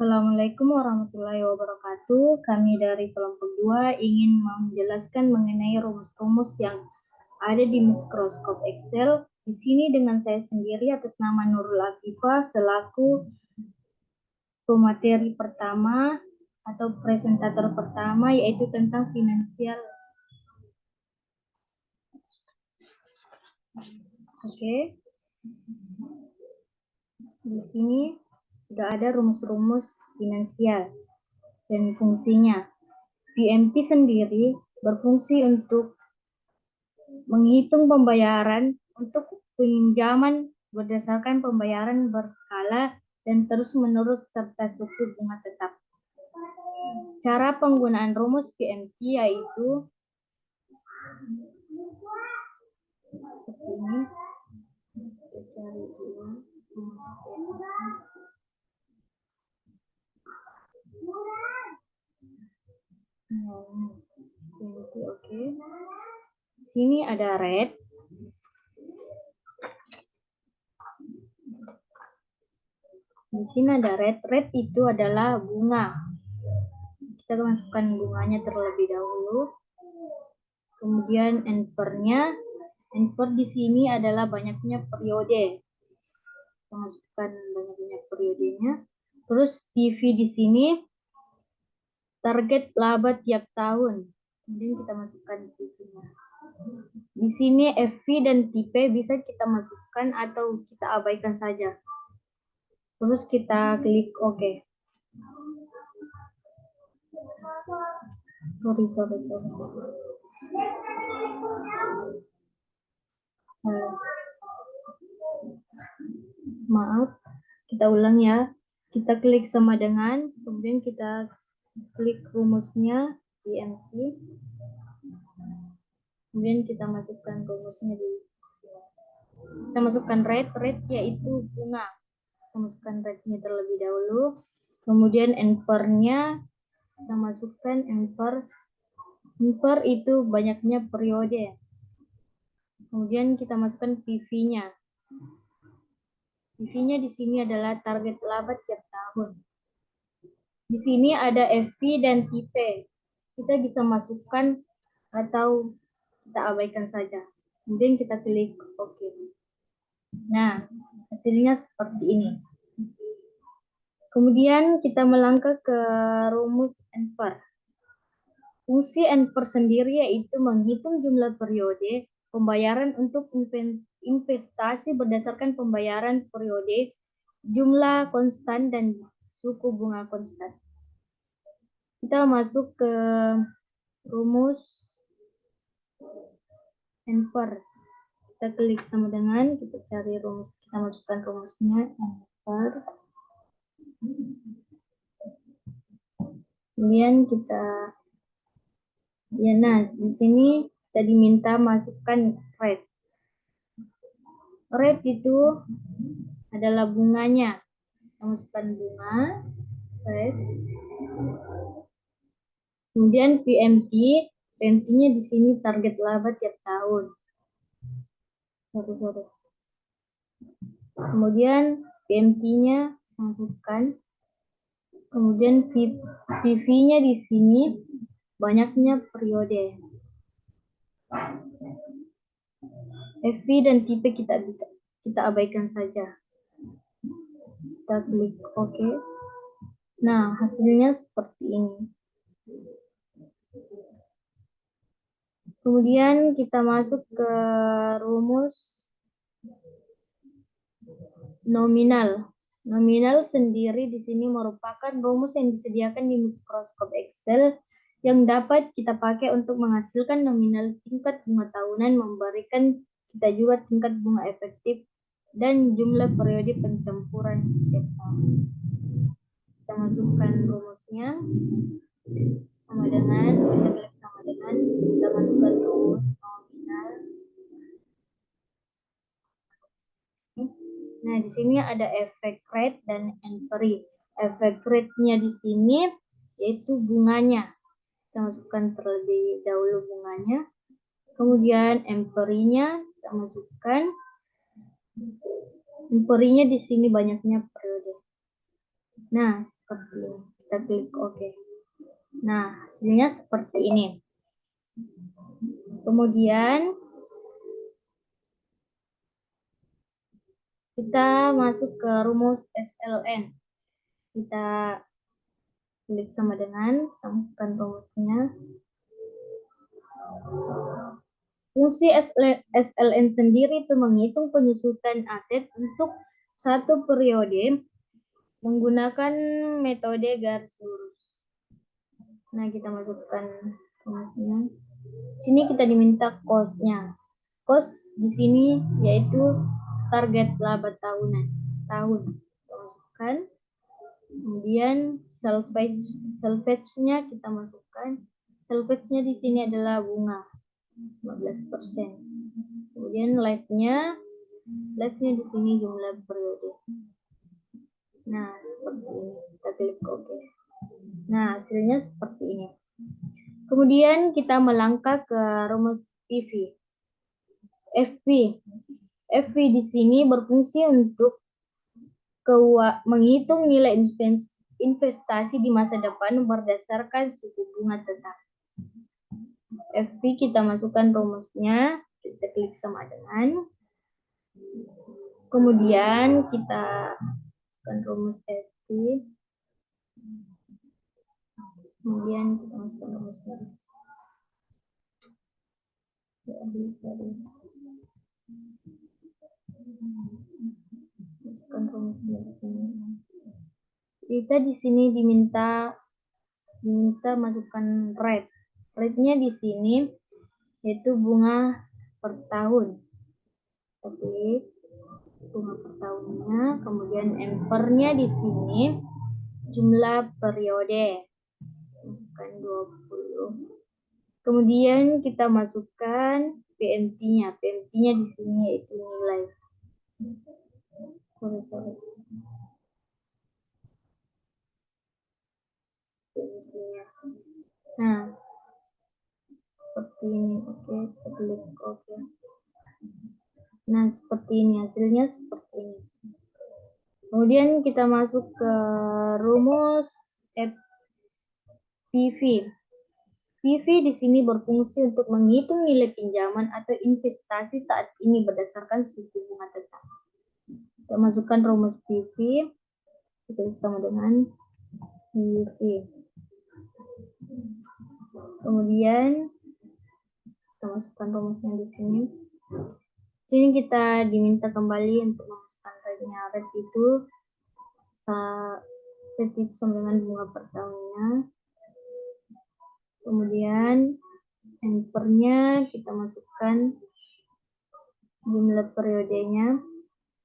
Assalamualaikum warahmatullahi wabarakatuh. Kami dari kelompok 2 ingin menjelaskan mengenai rumus-rumus yang ada di mikroskop Excel. Di sini dengan saya sendiri atas nama Nurul Afifah selaku pemateri pertama atau presentator pertama, yaitu tentang finansial. Oke. Di sini sudah ada rumus-rumus finansial dan fungsinya. PMT sendiri berfungsi untuk menghitung pembayaran untuk pinjaman berdasarkan pembayaran berskala dan terus-menerus serta suku bunga tetap. Cara penggunaan rumus PMT yaitu seperti ini. Oke. Sini ada rate. Di sini ada rate. Rate itu adalah bunga. Kita masukkan bunganya terlebih dahulu. Kemudian NPR-nya. NPR di sini adalah banyaknya periode. Kita masukkan banyaknya periodenya. Terus PV di sini target laba tiap tahun. Kemudian kita masukkan PV-nya. Di sini FV dan TP bisa kita masukkan atau kita abaikan saja. Terus kita klik OK. Sorry. Maaf, kita ulang ya. Kita klik sama dengan, kemudian kita klik rumusnya PMT. Kemudian kita masukkan rumusnya di sini. Kita masukkan rate yaitu bunga. Kita masukkan rate-nya terlebih dahulu. Kemudian NPR-nya kita masukkan NPR. NPR itu banyaknya periode. Kemudian kita masukkan PV-nya. PV-nya di sini adalah target laba tiap tahun. Di sini ada FV dan TP. Kita bisa masukkan atau kita abaikan saja. Kemudian kita klik OK. Nah, hasilnya seperti ini. Kemudian kita melangkah ke rumus NPR. Fungsi NPR sendiri yaitu menghitung jumlah periode pembayaran untuk investasi berdasarkan pembayaran periode, jumlah konstan, dan suku bunga konstan. Kita masuk ke rumus NPR. Kita klik sama dengan, kita cari rumus, kita masukkan rumusnya NPR. Kemudian kita nah di sini kita diminta masukkan rate. Rate itu adalah bunganya. Kita masukkan bunga, rate. Kemudian PMT-nya di sini target laba tiap tahun. Kemudian PMT-nya masukkan. Kemudian PV-nya di sini banyaknya periode. FV dan TP kita abaikan saja. Kita klik OK. Nah, hasilnya seperti ini. Kemudian kita masuk ke rumus nominal. Nominal sendiri di sini merupakan rumus yang disediakan di mikroskop Excel yang dapat kita pakai untuk menghasilkan nominal tingkat bunga tahunan, memberikan kita juga tingkat bunga efektif dan jumlah periode pencampuran setiap tahun. Kita masukkan rumusnya sama dengan, kita klik sama dengan, kita masukkan rumus nominal. Nah, di sini ada efek rate dan NPR. Efek rate-nya di sini yaitu bunganya. Kita masukkan terlebih dahulu bunganya. Kemudian NPR-nya kita masukkan. NPR-nya di sini banyaknya periode. Nah, seperti ini. Kita klik OK. Nah, hasilnya seperti ini. Kemudian kita masuk ke rumus SLN. Kita klik sama dengan, tambahkan rumusnya. Fungsi SLN sendiri itu menghitung penyusutan aset untuk satu periode menggunakan metode garis lurus. Nah, kita masukkan rumusnya. Sini kita diminta cost-nya. Cost di sini yaitu target laba tahunan. Kita masukkan. Kemudian salvage-nya kita masukkan. Salvage-nya di sini adalah bunga 15%. Kemudian live-nya di sini jumlah periode. Nah, seperti ini. Kita klik OK. Nah, hasilnya seperti ini. Kemudian kita melangkah ke rumus PV. FV di sini berfungsi untuk menghitung nilai investasi di masa depan berdasarkan suku bunga tetap. FV kita masukkan rumusnya, kita klik sama dengan. Kemudian kita masukkan rumus FV. Kemudian kita masukkan rumusnya. Masukkan rumusnya di sini. Kita di sini diminta masukkan rate. Rate-nya di sini yaitu bunga per tahun. Oke, bunga per tahunnya. Kemudian ampernya di sini jumlah periode. Masukkan 20. Kemudian kita masukkan PMT-nya. PMT-nya di sini yaitu nilai. Sorry. Nah, seperti ini. Oke, kita klik oke. Nah, seperti ini hasilnya seperti ini. Kemudian kita masuk ke rumus PV. PV di sini berfungsi untuk menghitung nilai pinjaman atau investasi saat ini berdasarkan suku bunga tetap. Kita masukkan rumus PV. Kita sama dengan PV. Kemudian kita masukkan rumusnya di sini. Di sini kita diminta kembali untuk memasukkan rate-nya. Rate itu sama dengan bunga per tahunnya. Kemudian ampernya kita masukkan jumlah periodenya.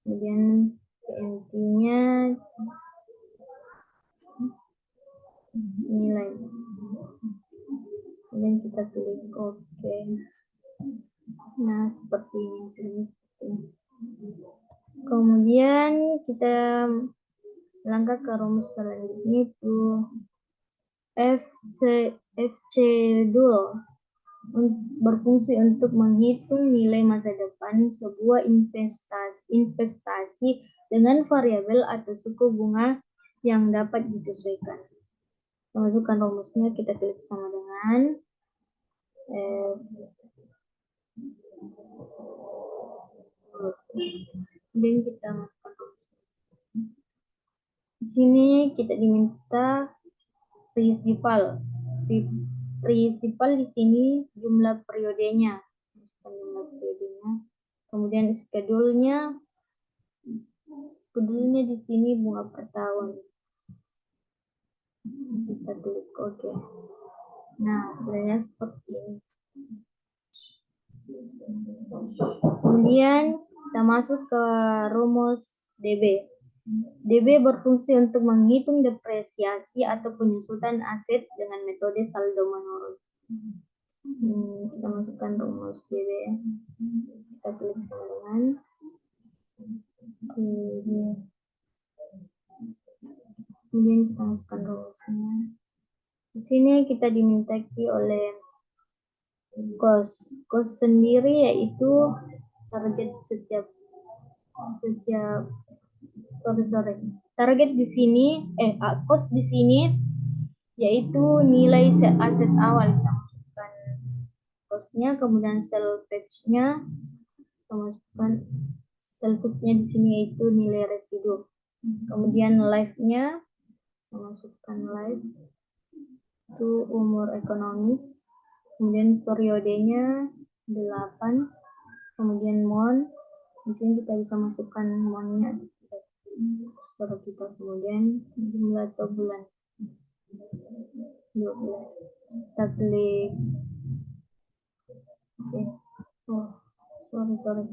Kemudian PMT-nya nilai. Kemudian kita klik OK. Nah, seperti ini. Kemudian kita langkah ke rumus selanjutnya itu FCDUL berfungsi untuk menghitung nilai masa depan sebuah investasi dengan variabel atau suku bunga yang dapat disesuaikan. Masukkan rumusnya, kita klik sama dengan kemudian kita masukkan rumus. Di sini kita diminta prinsipal. Prinsipal di sini jumlah periodenya. Kemudian schedule-nya di sini bunga per tahun. Kita klik OK. Nah, hasilnya seperti ini. Kemudian kita masuk ke rumus DB. DB berfungsi untuk menghitung depresiasi atau penyusutan aset dengan metode saldo menurun. Kita masukkan rumus DB. Kita klik sama dengan. Kemudian kita masukkan rumusnya. Di sini kita dimintai oleh cost sendiri yaitu target setiap target di sini, cost di sini yaitu nilai aset awal. Kita masukkan costnya, kemudian sell page-nya, kita masukkan sell page-nya di sini yaitu nilai residu. Kemudian live-nya, kita masukkan live itu umur ekonomis, kemudian periodenya 8, kemudian month. Di sini kita bisa masukkan monthnya, terserah kita. Kemudian jumlah atau bulan 12. Kita klik oke. Oh, sorry.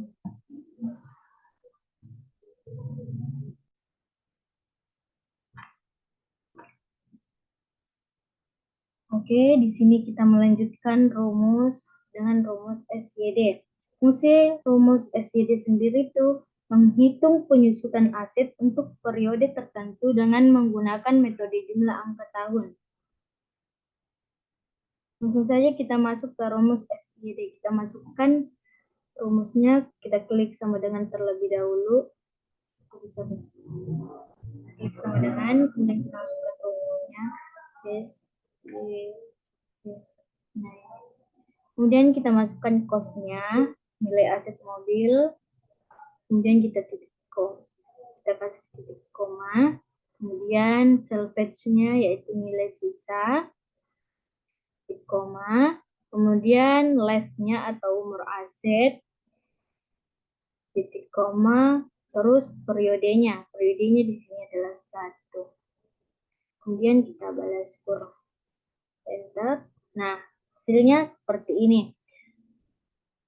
Oke, di sini kita melanjutkan rumus dengan rumus SYD. Fungsi rumus SYD sendiri itu menghitung penyusutan aset untuk periode tertentu dengan menggunakan metode jumlah angka tahun. Langsung saja kita masuk ke rumus SYD. Kita masukkan rumusnya, kita klik sama dengan terlebih dahulu. Klik sama dengan, kemudian kita masukkan rumusnya. Kemudian kita masukkan cost-nya, nilai aset mobil, kemudian kita kasih titik koma, kemudian salvage-nya yaitu nilai sisa, titik koma, kemudian life-nya atau umur aset, titik koma, terus periodenya di sini adalah 1. Kemudian kita balas huruf enter. Nah, hasilnya seperti ini.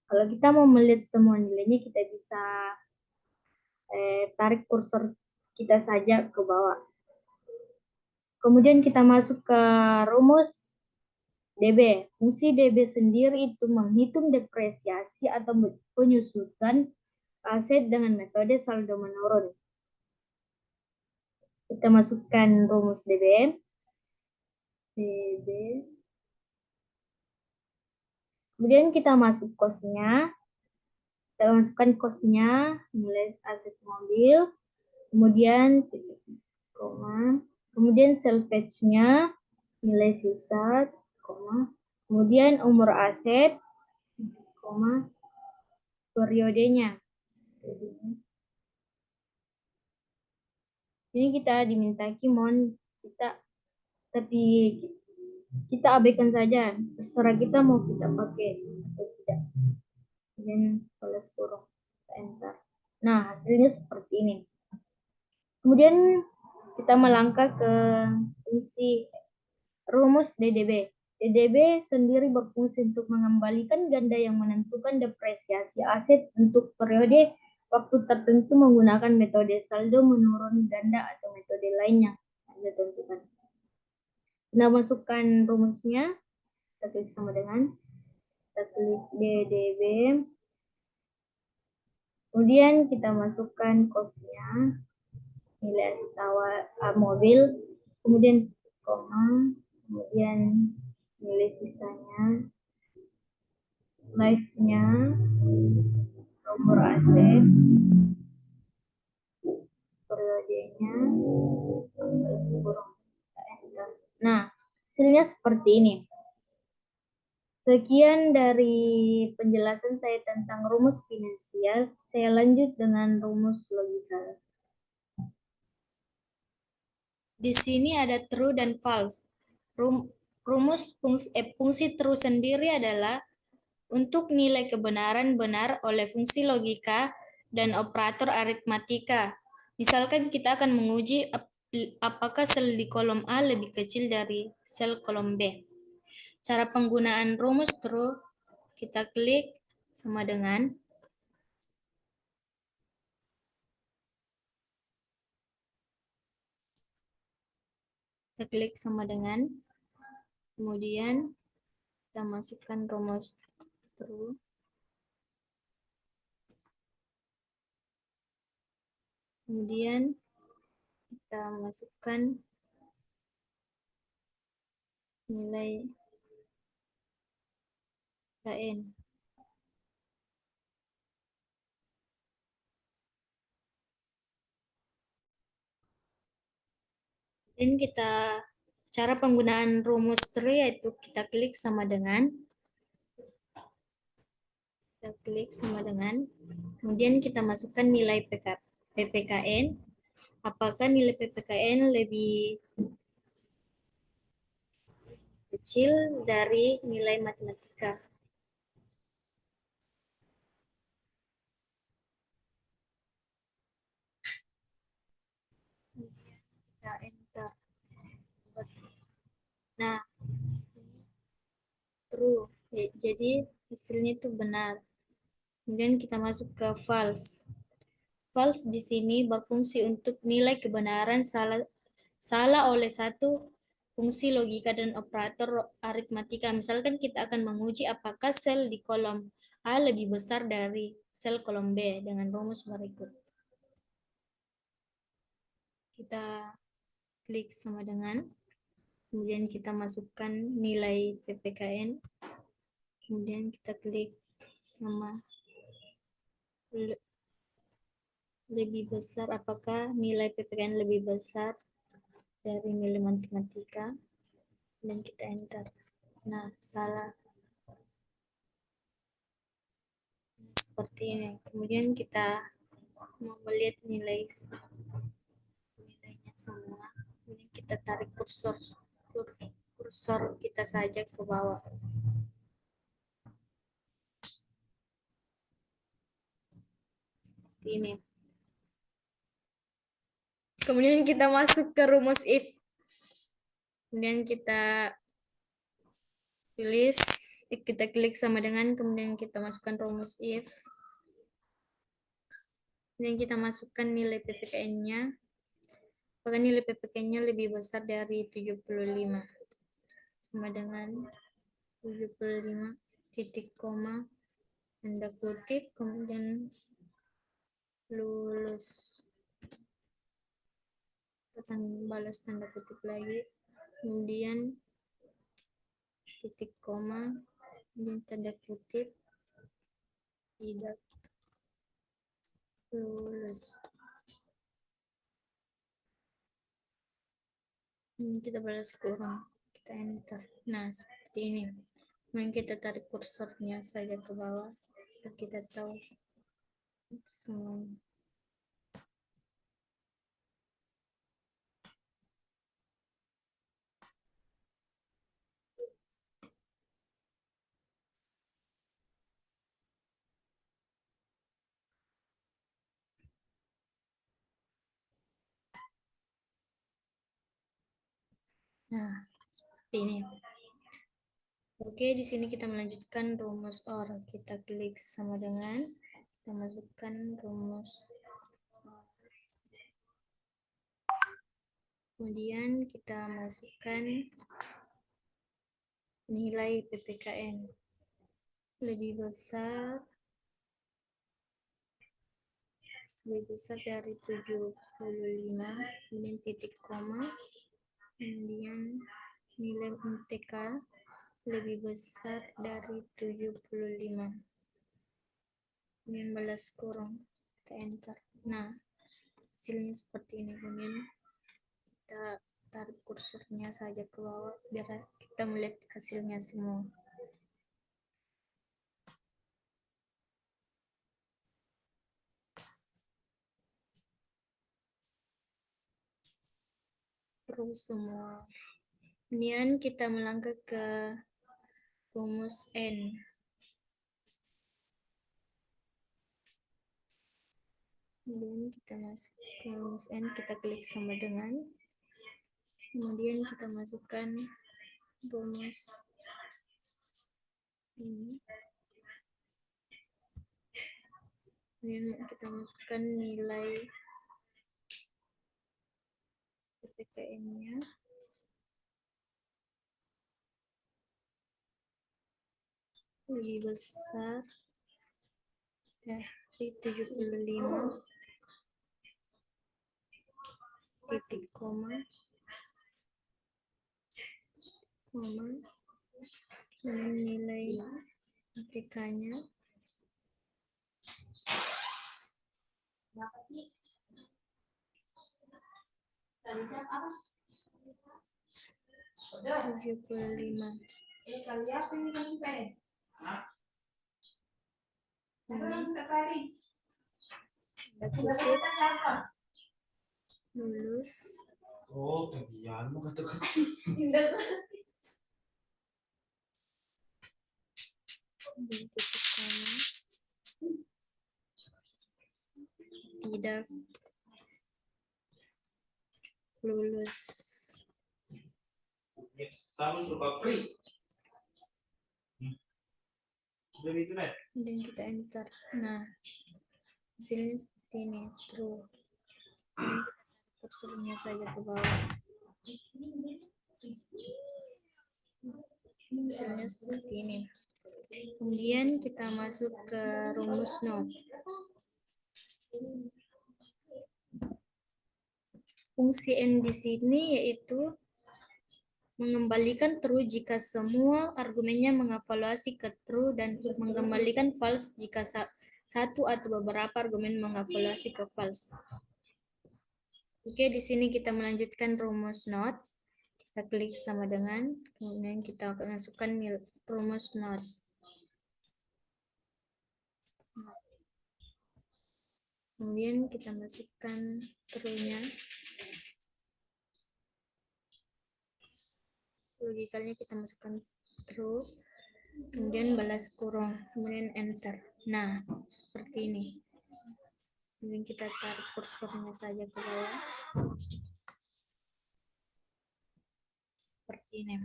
Kalau kita mau melihat semua nilainya, kita bisa tarik kursor kita saja ke bawah. Kemudian kita masuk ke rumus DB. Fungsi DB sendiri itu menghitung depresiasi atau penyusutan aset dengan metode saldo menurun. Kita masukkan rumus DB. Kemudian kita masuk cost-nya. Kita masukkan cost-nya, nilai aset mobil, kemudian titik koma, kemudian salvage-nya, nilai sisa, koma, kemudian umur aset, koma, periodenya. Ini kita diminta mohon kita, tapi kita abaikan saja, terserah kita mau kita pakai atau tidak. Kemudian balas huruf enter. Nah, hasilnya seperti ini. Kemudian kita melangkah ke fungsi rumus DDB. DDB sendiri berfungsi untuk mengembalikan ganda yang menentukan depresiasi aset untuk periode waktu tertentu menggunakan metode saldo menurun ganda atau metode lainnya yang ditentukan. Kita masukkan rumusnya, kita klik sama dengan, kita klik DDB, kemudian kita masukkan cost-nya, nilai aset awal mobil, kemudian koma, kemudian nilai sisanya, live-nya, nomor aset, periodenya, nah, hasilnya seperti ini. Sekian dari penjelasan saya tentang rumus finansial. Saya lanjut dengan rumus logika. Di sini ada true dan false. Rumus fungsi true sendiri adalah untuk nilai kebenaran benar oleh fungsi logika dan operator aritmatika. Misalkan kita akan menguji apakah sel di kolom A lebih kecil dari sel kolom B. Cara penggunaan rumus true, kita klik sama dengan, kemudian kita masukkan rumus true. Kemudian kita masukkan nilai KN. Dan cara penggunaan rumus tree yaitu kita klik sama dengan kemudian kita masukkan nilai PPKN. Apakah nilai PPKN lebih kecil dari nilai matematika? Kita enter. Nah, true. Jadi hasilnya itu benar. Kemudian kita masuk ke false. False di sini berfungsi untuk nilai kebenaran salah oleh satu fungsi logika dan operator aritmatika. Misalkan kita akan menguji apakah sel di kolom A lebih besar dari sel kolom B dengan rumus berikut. Kita klik sama dengan, kemudian kita masukkan nilai PPKN, kemudian kita klik sama lebih besar, apakah nilai PPKN lebih besar dari nilai matematika, dan kita enter. Nah, salah. Seperti ini. Kemudian kita mau melihat nilainya semua. Kemudian kita tarik kursor kita saja ke bawah. Seperti ini. Kemudian kita masuk ke rumus if. Kemudian kita tulis, kita klik sama dengan, kemudian kita masukkan rumus if. Kemudian kita masukkan nilai PPKN-nya. Apakah nilai PPKN-nya lebih besar dari 75? Sama dengan 75 titik koma tanda kutip, kemudian lulus, akan balas tanda kutip lagi, kemudian titik koma, kemudian tanda kutip, tidak lulus. Kita balas kurang, kita enter. Nah, seperti ini. Kemudian kita tarik kursornya saja ke bawah, kita tahu semuanya. Nah, seperti ini. Oke, di sini kita melanjutkan rumus OR. Kita klik sama dengan, kita masukkan rumus OR. Kemudian kita masukkan nilai PPKN lebih besar dari 75, kemudian titik koma, kemudian nilai MTK lebih besar dari 75, kemudian balas kurung, kita enter. Nah, hasilnya seperti ini. Kemudian kita tarik kursornya saja ke bawah biar kita melihat hasilnya semua. Terus semua. Kemudian kita melangkah ke rumus N. Kemudian kita masuk ke rumus N, kita klik sama dengan, kemudian kita masukkan rumus ini, kemudian kita masukkan nilai PPKN-nya lebih besar dari 75 titik koma dan nilai ATK-nya 75. Kutip lulus dan titik koma, tidak lulus. Dan kita enter. Nah, hasilnya seperti ini, true. Ini kursornya saja ke bawah. Hasilnya seperti ini. Kemudian kita masuk ke rumus not. Fungsi n di sini yaitu mengembalikan true jika semua argumennya mengevaluasi ke true dan mengembalikan false jika satu atau beberapa argumen mengevaluasi ke false. Oke, di sini kita melanjutkan rumus not. Kita klik sama dengan, kemudian kita masukkan rumus not. Kemudian kita masukkan true-nya. Logikalnya kita masukkan true, kemudian balas kurung, kemudian enter. Nah, seperti ini. Kemudian kita tarik kursornya saja ke bawah. Seperti ini.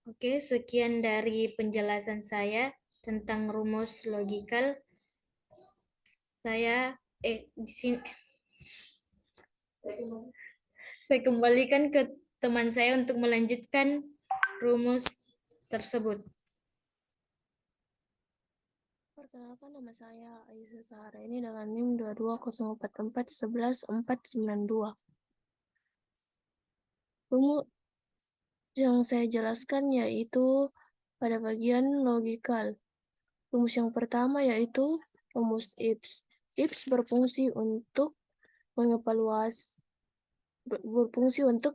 Oke, sekian dari penjelasan saya tentang rumus logikal. Saya di sini saya kembalikan ke teman saya untuk melanjutkan rumus tersebut. Perkenalkan, nama saya Aisyah Sahara ini dengan NIM 22044111492. Rumus yang saya jelaskan yaitu pada bagian logikal. Rumus yang pertama yaitu rumus IPS. IPS berfungsi untuk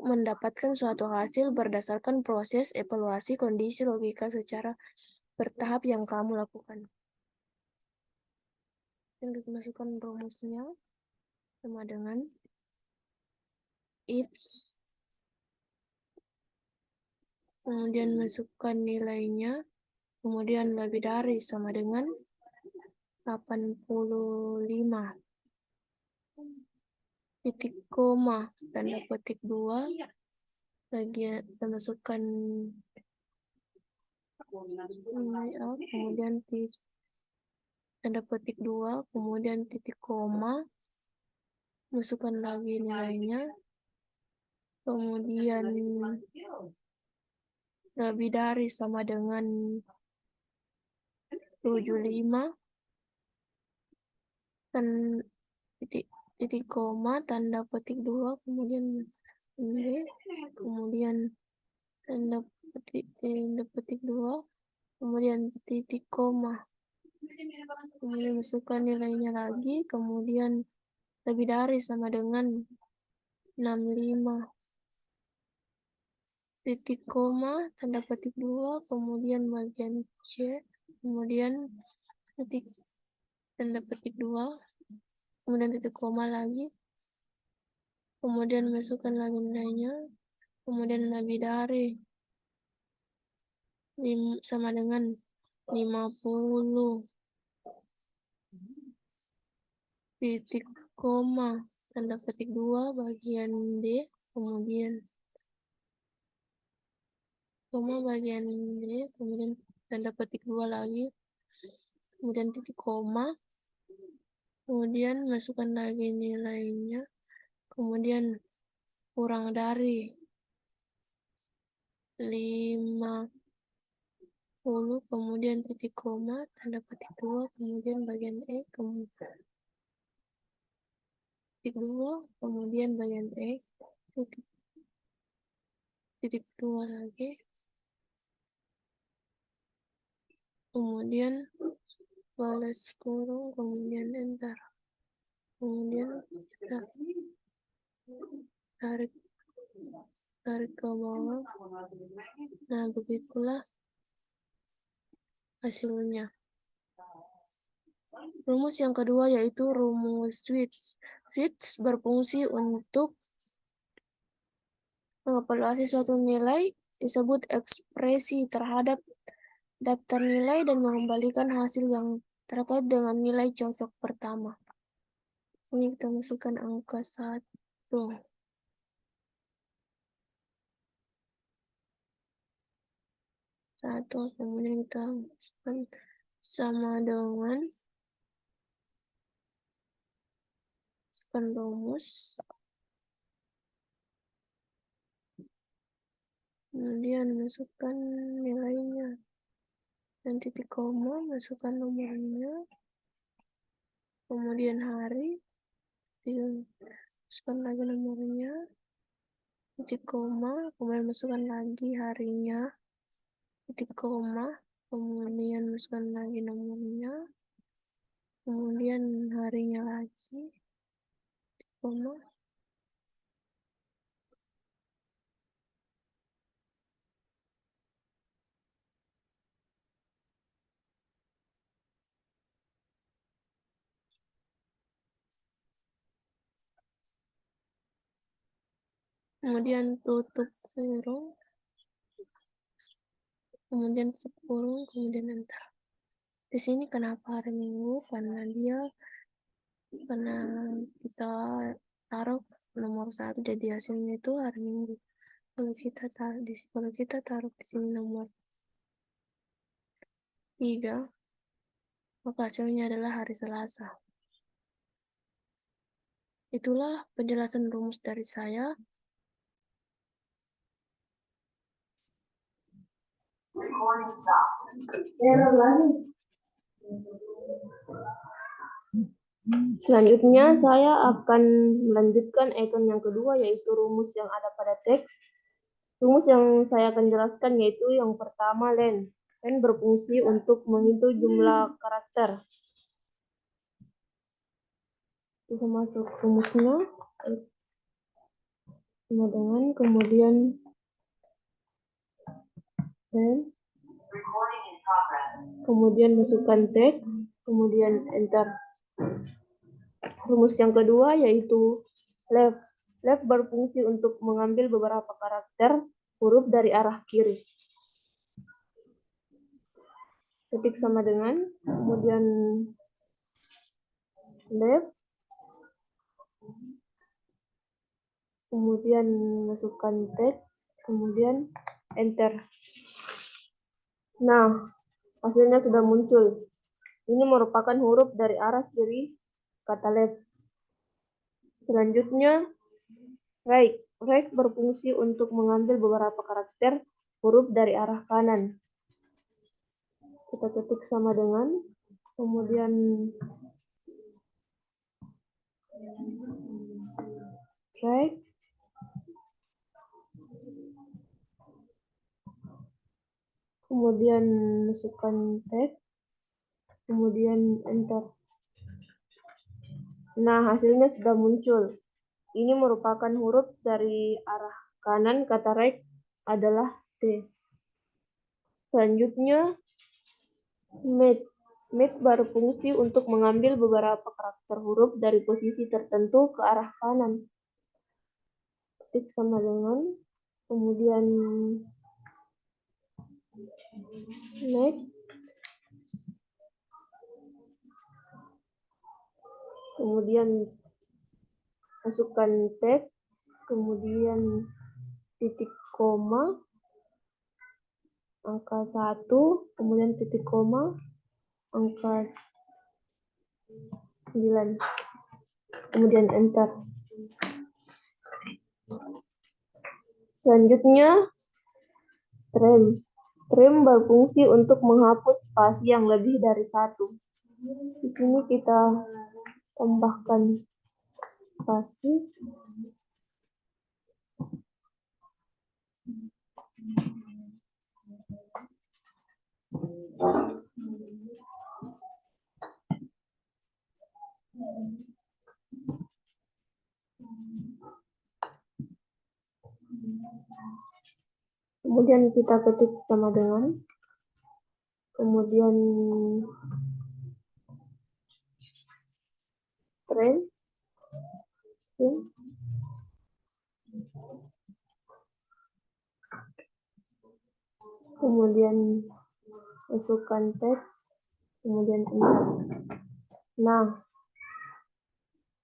mendapatkan suatu hasil berdasarkan proses evaluasi kondisi logika secara bertahap yang kamu lakukan. Dan kita masukkan rumusnya sama dengan IPS, kemudian masukkan nilainya, kemudian lebih dari sama dengan 85, titik koma, tanda petik 2, bagian kita masukkan kemudian tanda petik 2, kemudian titik koma, masukkan lagi nilainya, kemudian lebih dari sama dengan 75, dan titik koma, tanda petik 2, kemudian ini, kemudian tanda petik 2, kemudian titik koma, kemudian masukkan nilainya lagi, kemudian lebih dari sama dengan 65, titik koma, tanda petik 2, kemudian bagian C, kemudian titik tanda petik 2, kemudian titik koma lagi, kemudian masukkan lagi nilainya, kemudian lebih dari sama dengan 50, titik koma, tanda petik 2, bagian D, kemudian koma bagian D, kemudian tanda petik 2 lagi, kemudian titik koma, kemudian masukkan lagi nilainya, kemudian kurang dari 50, kemudian titik koma, tanda petik 2, kemudian bagian E, kemudian titik 2, kemudian bagian E, titik 2 lagi, kemudian balas kurung, kemudian enter, kemudian kita tarik ke bawah. Nah, begitulah hasilnya. Rumus yang kedua yaitu rumus Switch. Switch berfungsi untuk mengevaluasi suatu nilai, disebut ekspresi terhadap daftar nilai, dan mengembalikan hasil yang terkait dengan nilai cocok pertama. Ini kita masukkan angka 1. Kemudian kita masukkan sama dengan rumus. Kemudian masukkan nilainya. Dan titik koma, masukkan nomornya. Kemudian hari, masukkan lagi nomornya. Titik koma, kemudian masukkan lagi harinya. Titik koma, kemudian masukkan lagi nomornya. Kemudian harinya lagi. Titik koma. Kemudian tutup kurung, kemudian tutup kurung, kemudian enter. Di sini kenapa hari Minggu? Karena kita taruh nomor 1, jadi hasilnya itu hari Minggu. Kalau kita taruh di sini nomor 3, maka hasilnya adalah hari Selasa. Itulah penjelasan rumus dari saya. Selanjutnya saya akan melanjutkan icon yang kedua, yaitu rumus yang ada pada teks. Rumus yang saya akan jelaskan yaitu yang pertama, len. Len berfungsi untuk menghitung jumlah karakter. Bisa masuk rumusnya sama dengan kemudian len, kemudian masukkan teks, kemudian enter. Rumus yang kedua yaitu left. Left berfungsi untuk mengambil beberapa karakter huruf dari arah kiri. Ketik sama dengan, kemudian left, kemudian masukkan teks, kemudian enter. Nah, hasilnya sudah muncul. Ini merupakan huruf dari arah kiri kata left. Selanjutnya, right. Right berfungsi untuk mengambil beberapa karakter huruf dari arah kanan. Kita ketik sama dengan, kemudian right, kemudian masukkan teks, kemudian enter. Nah, hasilnya sudah muncul. Ini merupakan huruf dari arah kanan kata right adalah T. Selanjutnya, mid. Mid berfungsi untuk mengambil beberapa karakter huruf dari posisi tertentu ke arah kanan. Ketik sama dengan, kemudian next, kemudian masukkan teks, kemudian titik koma, angka 1, kemudian titik koma, angka 9, kemudian enter. Selanjutnya, trim. Trim berfungsi untuk menghapus spasi yang lebih dari 1. Di sini kita tambahkan spasi. Kemudian kita ketik sama dengan, kemudian string, kemudian masukkan teks, kemudian enter. Nah,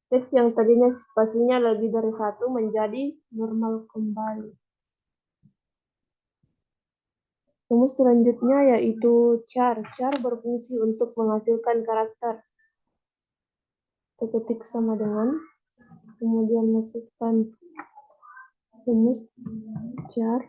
teks yang tadinya spasinya lebih dari 1 menjadi normal kembali. Rumus selanjutnya yaitu char. Char berfungsi untuk menghasilkan karakter. Kita ketik sama dengan, kemudian masukkan rumus char.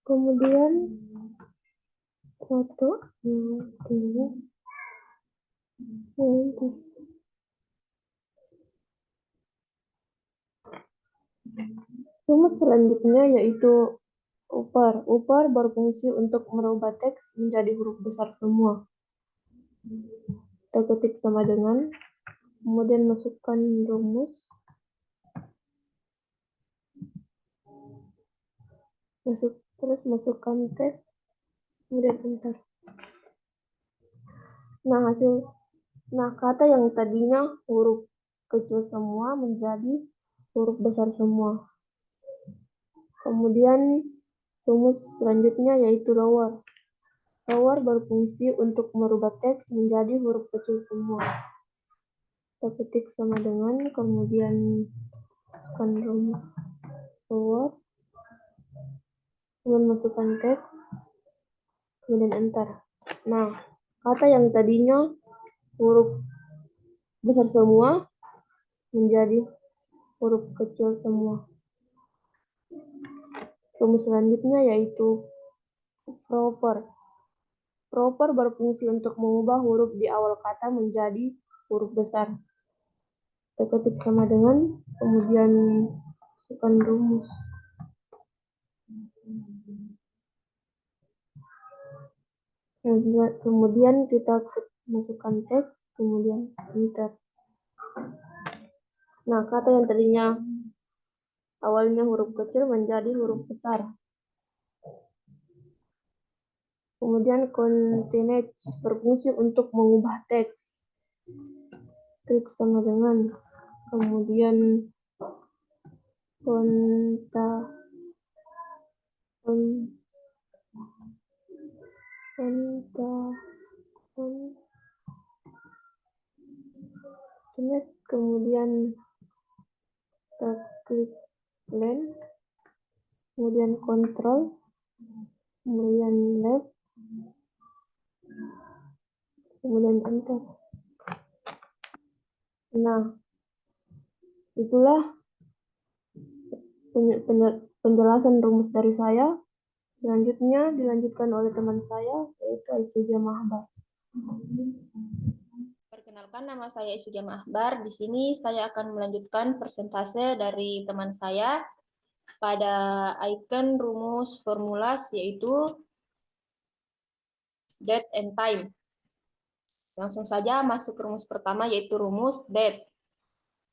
Kemudian foto rumus selanjutnya yaitu upper. Upper berfungsi untuk merubah teks menjadi huruf besar semua. Kita ketik sama dengan, kemudian masukkan rumus, terus masukkan teks, kemudian enter. Nah, kata yang tadinya huruf kecil semua menjadi huruf besar semua. Kemudian rumus selanjutnya yaitu lower. Lower berfungsi untuk merubah teks menjadi huruf kecil semua. Kita ketik sama dengan, kemudian masukkan rumus lower, kemudian masukkan teks, kemudian enter. Nah, kata yang tadinya huruf besar semua menjadi huruf kecil semua. Rumus selanjutnya yaitu proper. Proper berfungsi untuk mengubah huruf di awal kata menjadi huruf besar. Kita ketik sama dengan, kemudian masukkan rumus. Kemudian kita masukkan teks, kemudian enter. Nah, kata yang tadinya awalnya huruf kecil menjadi huruf besar. Kemudian concatenate berfungsi untuk mengubah teks. Klik sama dengan, kemudian kemudian kita klik len, kemudian control, kemudian left, kemudian enter. Nah, itulah penjelasan rumus dari saya. Selanjutnya dilanjutkan oleh teman saya, yaitu Aisy Mahbar. Perkenalkan, nama saya Aisy Mahbar. Di sini saya akan melanjutkan persentase dari teman saya pada icon rumus formulas, yaitu date and time. Langsung saja masuk rumus pertama, yaitu rumus date.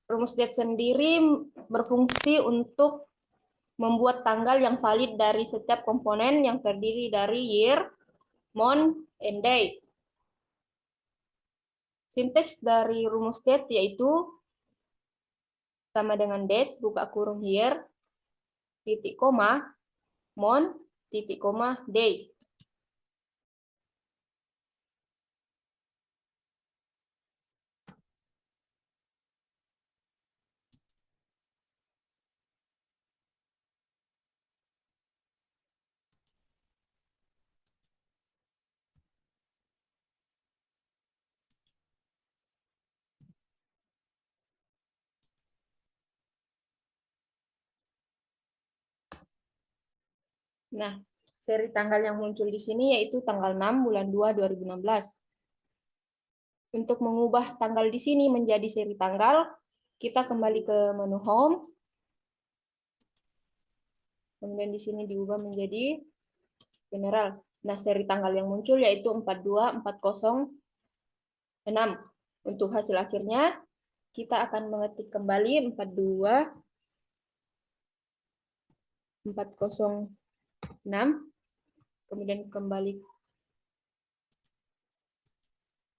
Rumus date sendiri berfungsi untuk membuat tanggal yang valid dari setiap komponen yang terdiri dari year, month, and day. Sinteks dari rumus date yaitu sama dengan date, buka kurung year, titik koma, month, titik koma, day. Nah, seri tanggal yang muncul di sini yaitu tanggal 6 bulan 2 2016. Untuk mengubah tanggal di sini menjadi seri tanggal, kita kembali ke menu home. Kemudian di sini diubah menjadi general. Nah, seri tanggal yang muncul yaitu 42406. Untuk hasil akhirnya, kita akan mengetik kembali 42406, kemudian kembali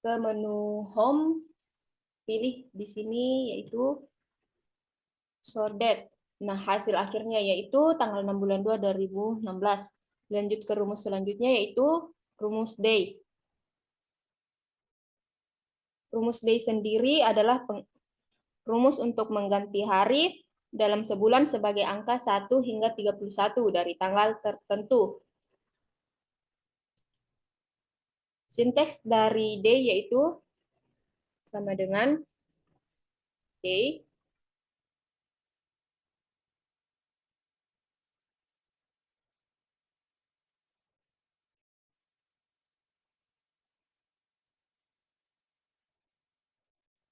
ke menu home, pilih di sini yaitu sorted. Nah, hasil akhirnya yaitu tanggal 6 bulan 2 2016. Lanjut ke rumus selanjutnya yaitu rumus day. Rumus day sendiri adalah rumus untuk mengganti hari dalam sebulan sebagai angka 1 hingga 31 dari tanggal tertentu. Sinteks dari day yaitu sama dengan day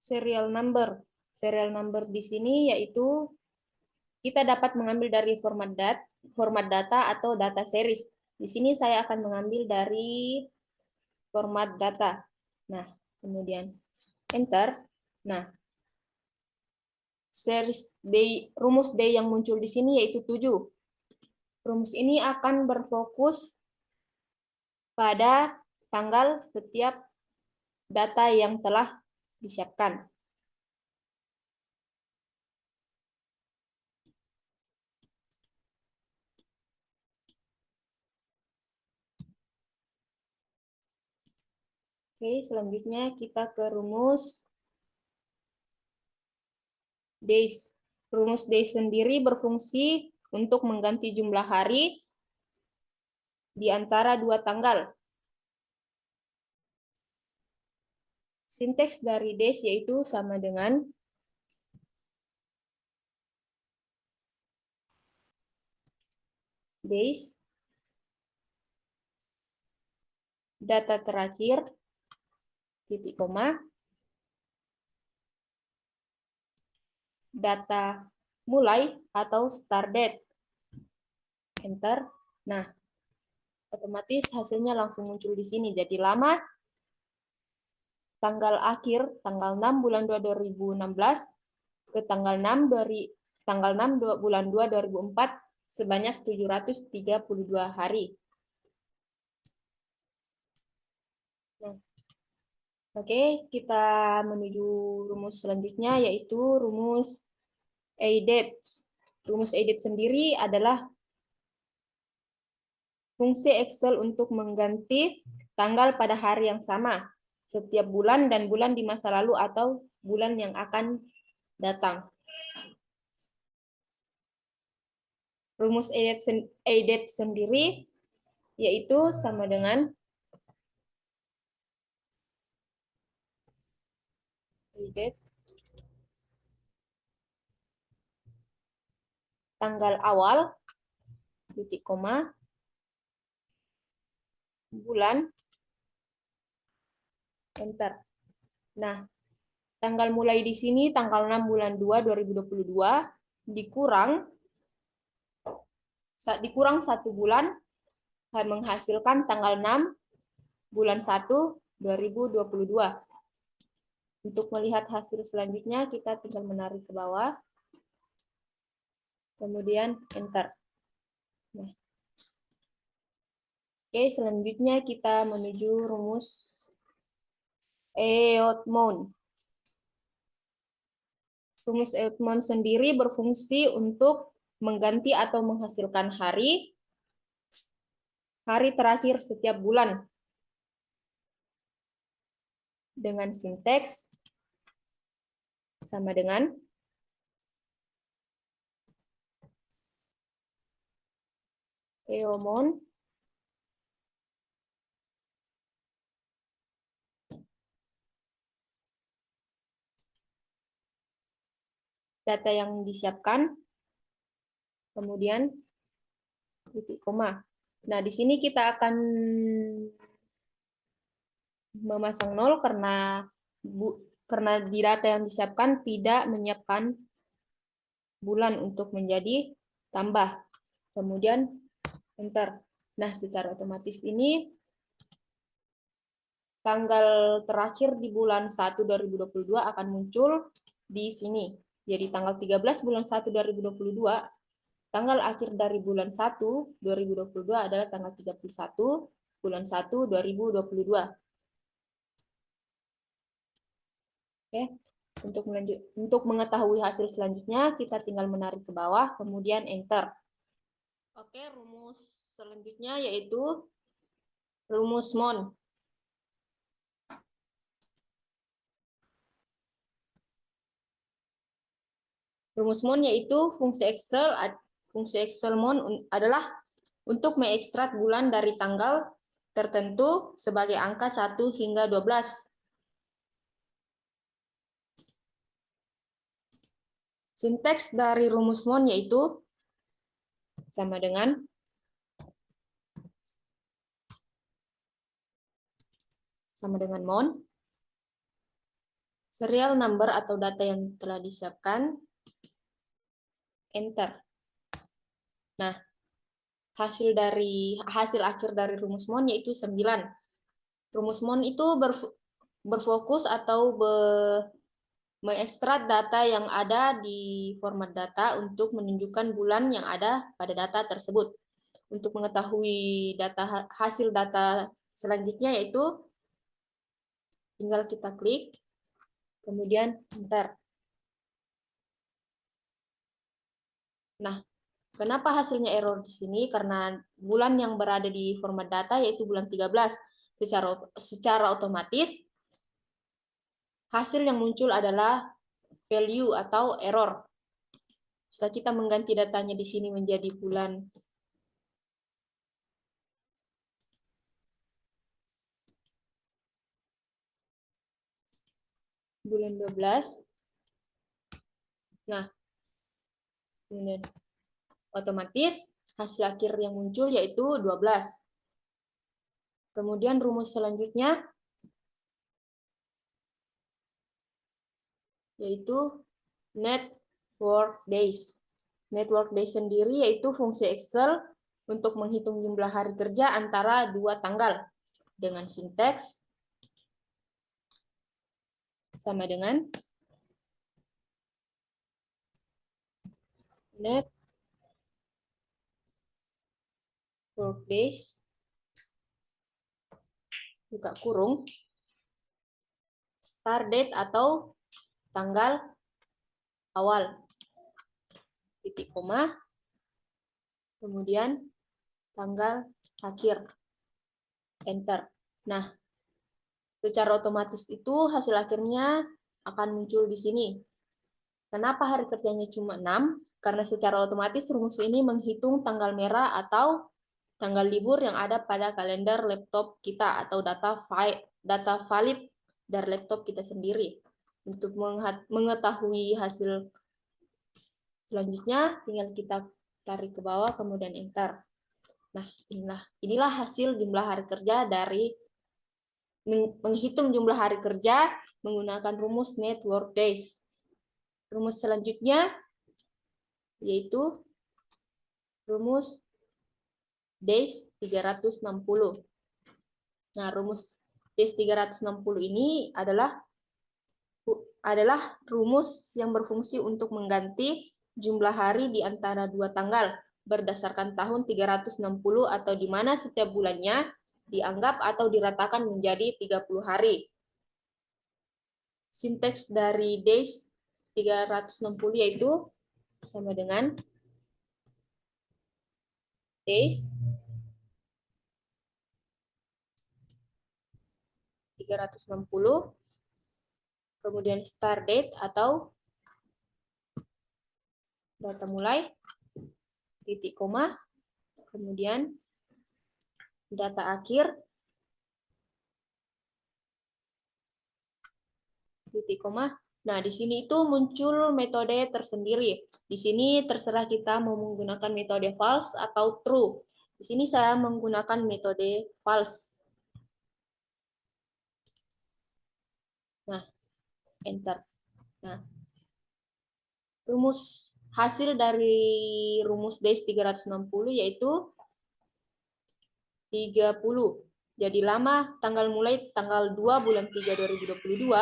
serial number. Serial number di sini yaitu kita dapat mengambil dari format data atau data series. Di sini saya akan mengambil dari format data. Nah, kemudian enter. Nah, series day, rumus day yang muncul di sini yaitu 7. Rumus ini akan berfokus pada tanggal setiap data yang telah disiapkan. Oke, selanjutnya kita ke rumus days. Rumus days sendiri berfungsi untuk mengganti jumlah hari di antara dua tanggal. Sinteks dari days yaitu sama dengan days data terakhir titik koma data mulai atau start date. Enter. Nah, otomatis hasilnya langsung muncul di sini. Jadi lama tanggal akhir tanggal 6 bulan 2 2016 ke tanggal 6 bulan 2 2004 sebanyak 732 hari. Nah, oke, kita menuju rumus selanjutnya yaitu rumus ADATE. Rumus ADATE sendiri adalah fungsi Excel untuk mengganti tanggal pada hari yang sama setiap bulan dan bulan di masa lalu atau bulan yang akan datang. Rumus ADATE sendiri yaitu sama dengan ADATE tanggal awal titik koma bulan enter. Nah, tanggal mulai di sini tanggal 6 bulan 2 2022 dikurang 1 bulan menghasilkan tanggal 6 bulan 1 2022. Untuk melihat hasil selanjutnya kita tinggal menarik ke bawah. Kemudian enter. Nah. Oke, selanjutnya kita menuju rumus Eotmon. Rumus Eotmon sendiri berfungsi untuk mengganti atau menghasilkan hari terakhir setiap bulan dengan sinteks sama dengan Eomon data yang disiapkan kemudian titik koma. Nah, di sini kita akan memasang 0 karena di data yang disiapkan tidak menyiapkan bulan untuk menjadi tambah. Kemudian enter. Nah, secara otomatis ini tanggal terakhir di bulan 1 2022 akan muncul di sini. Jadi tanggal 13 bulan 1 2022, tanggal akhir dari bulan 1 2022 adalah tanggal 31 bulan 1 2022. Oke. Untuk mengetahui hasil selanjutnya, kita tinggal menarik ke bawah, kemudian enter. Oke, rumus selanjutnya yaitu rumus MON. Rumus MON yaitu fungsi Excel MON adalah untuk mengekstrak bulan dari tanggal tertentu sebagai angka 1 hingga 12. Sinteks dari rumus MON yaitu sama dengan MON, serial number atau data yang telah disiapkan, enter. Nah, hasil akhir dari rumus MON yaitu 9. Rumus MON itu berfokus atau mengekstrak data yang ada di format data untuk menunjukkan bulan yang ada pada data tersebut. Untuk mengetahui hasil data selanjutnya yaitu tinggal kita klik, kemudian enter. Nah, kenapa hasilnya error di sini? Karena bulan yang berada di format data yaitu bulan 13. Secara otomatis hasil yang muncul adalah value atau error. Jika kita mengganti datanya di sini menjadi bulan 12. Nah, kemudian otomatis hasil akhir yang muncul yaitu 12. Kemudian rumus selanjutnya yaitu net work days. Net work days sendiri yaitu fungsi Excel untuk menghitung jumlah hari kerja antara dua tanggal dengan sinteks sama dengan net work days buka kurung start date atau tanggal awal, titik koma, kemudian tanggal akhir, enter. Nah, secara otomatis itu hasil akhirnya akan muncul di sini. Kenapa hari kerjanya cuma 6? Karena secara otomatis rumus ini menghitung tanggal merah atau tanggal libur yang ada pada kalender laptop kita atau data valid dari laptop kita sendiri. Untuk mengetahui hasil selanjutnya, tinggal kita tarik ke bawah, kemudian enter. Nah, inilah hasil jumlah hari kerja dari menghitung jumlah hari kerja menggunakan rumus net work days. Rumus selanjutnya yaitu rumus days 360. Nah, rumus days 360 ini adalah rumus yang berfungsi untuk mengganti jumlah hari di antara dua tanggal berdasarkan tahun 360 atau di mana setiap bulannya dianggap atau diratakan menjadi 30 hari. Sinteks dari days 360 yaitu sama dengan days 360 kemudian start date atau data mulai, titik koma, kemudian data akhir, titik koma. Nah, di sini itu muncul metode tersendiri. Di sini terserah kita mau menggunakan metode false atau true. Di sini saya menggunakan metode false. Nah, enter. Nah, hasil dari rumus days 360 yaitu 30. Jadi lama tanggal mulai tanggal 2 bulan 3 2022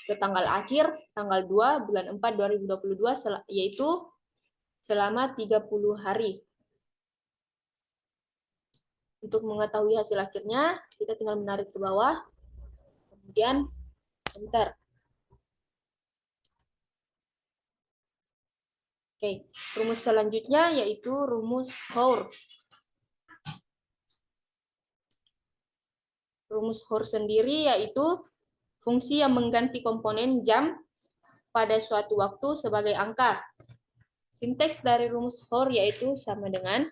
ke tanggal akhir tanggal 2 bulan 4 2022 yaitu selama 30 hari. Untuk mengetahui hasil akhirnya, kita tinggal menarik ke bawah, kemudian enter. Oke, rumus selanjutnya yaitu rumus Hoare. Rumus Hoare sendiri yaitu fungsi yang mengganti komponen jam pada suatu waktu sebagai angka. Sinteks dari rumus Hoare yaitu sama dengan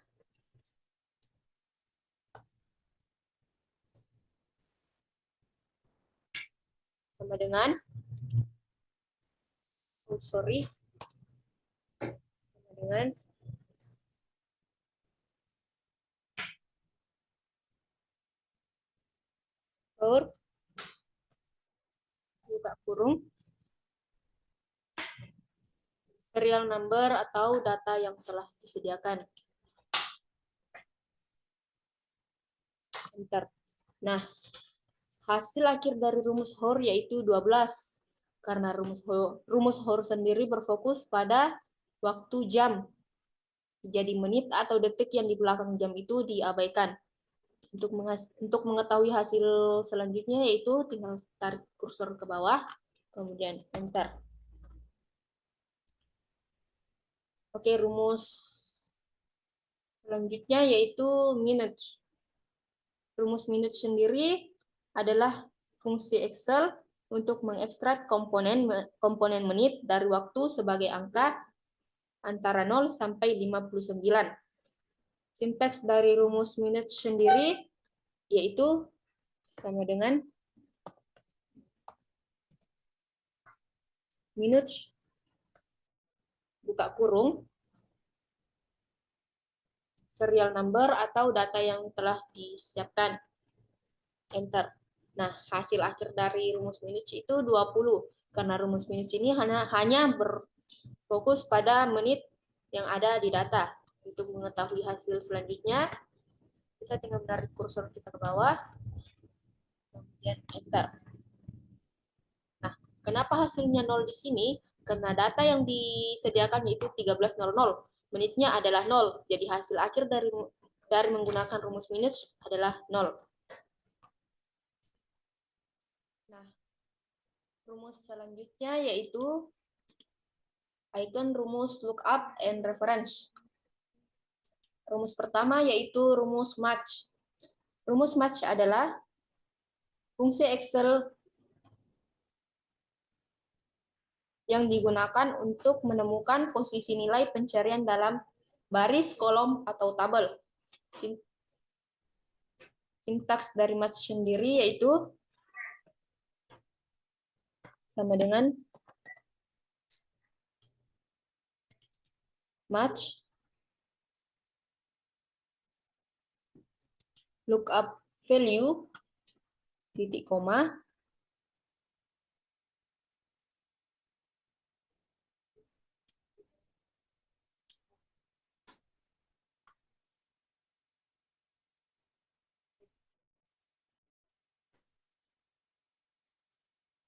sama dengan Hoare buka kurung serial number atau data yang telah disediakan. Enter. Nah, hasil akhir dari rumus Hoare yaitu 12. Karena rumus Hoare sendiri berfokus pada waktu jam. Jadi menit atau detik yang di belakang jam itu diabaikan. Untuk mengetahui hasil selanjutnya yaitu tinggal tarik kursor ke bawah, kemudian enter. Oke, rumus selanjutnya yaitu minutes. Rumus minutes sendiri adalah fungsi Excel untuk mengekstrak komponen menit dari waktu sebagai angka antara 0 sampai 59. Sinteks dari rumus minutes sendiri yaitu sama dengan minutes buka kurung serial number atau data yang telah disiapkan. Enter. Nah, hasil akhir dari rumus minutes itu 20. Karena rumus minutes ini hanya berfokus pada menit yang ada di data. Untuk mengetahui hasil selanjutnya, kita tinggal menarik kursor kita ke bawah, kemudian enter. Nah, kenapa hasilnya 0 di sini? Karena data yang disediakan yaitu 13.00. Menitnya adalah 0. Jadi hasil akhir dari menggunakan rumus minus adalah 0. Nah, rumus selanjutnya yaitu icon rumus lookup and reference. Rumus pertama yaitu rumus match. Rumus match adalah fungsi Excel yang digunakan untuk menemukan posisi nilai pencarian dalam baris, kolom, atau tabel. Sintaks dari match sendiri yaitu sama dengan match lookup value titik koma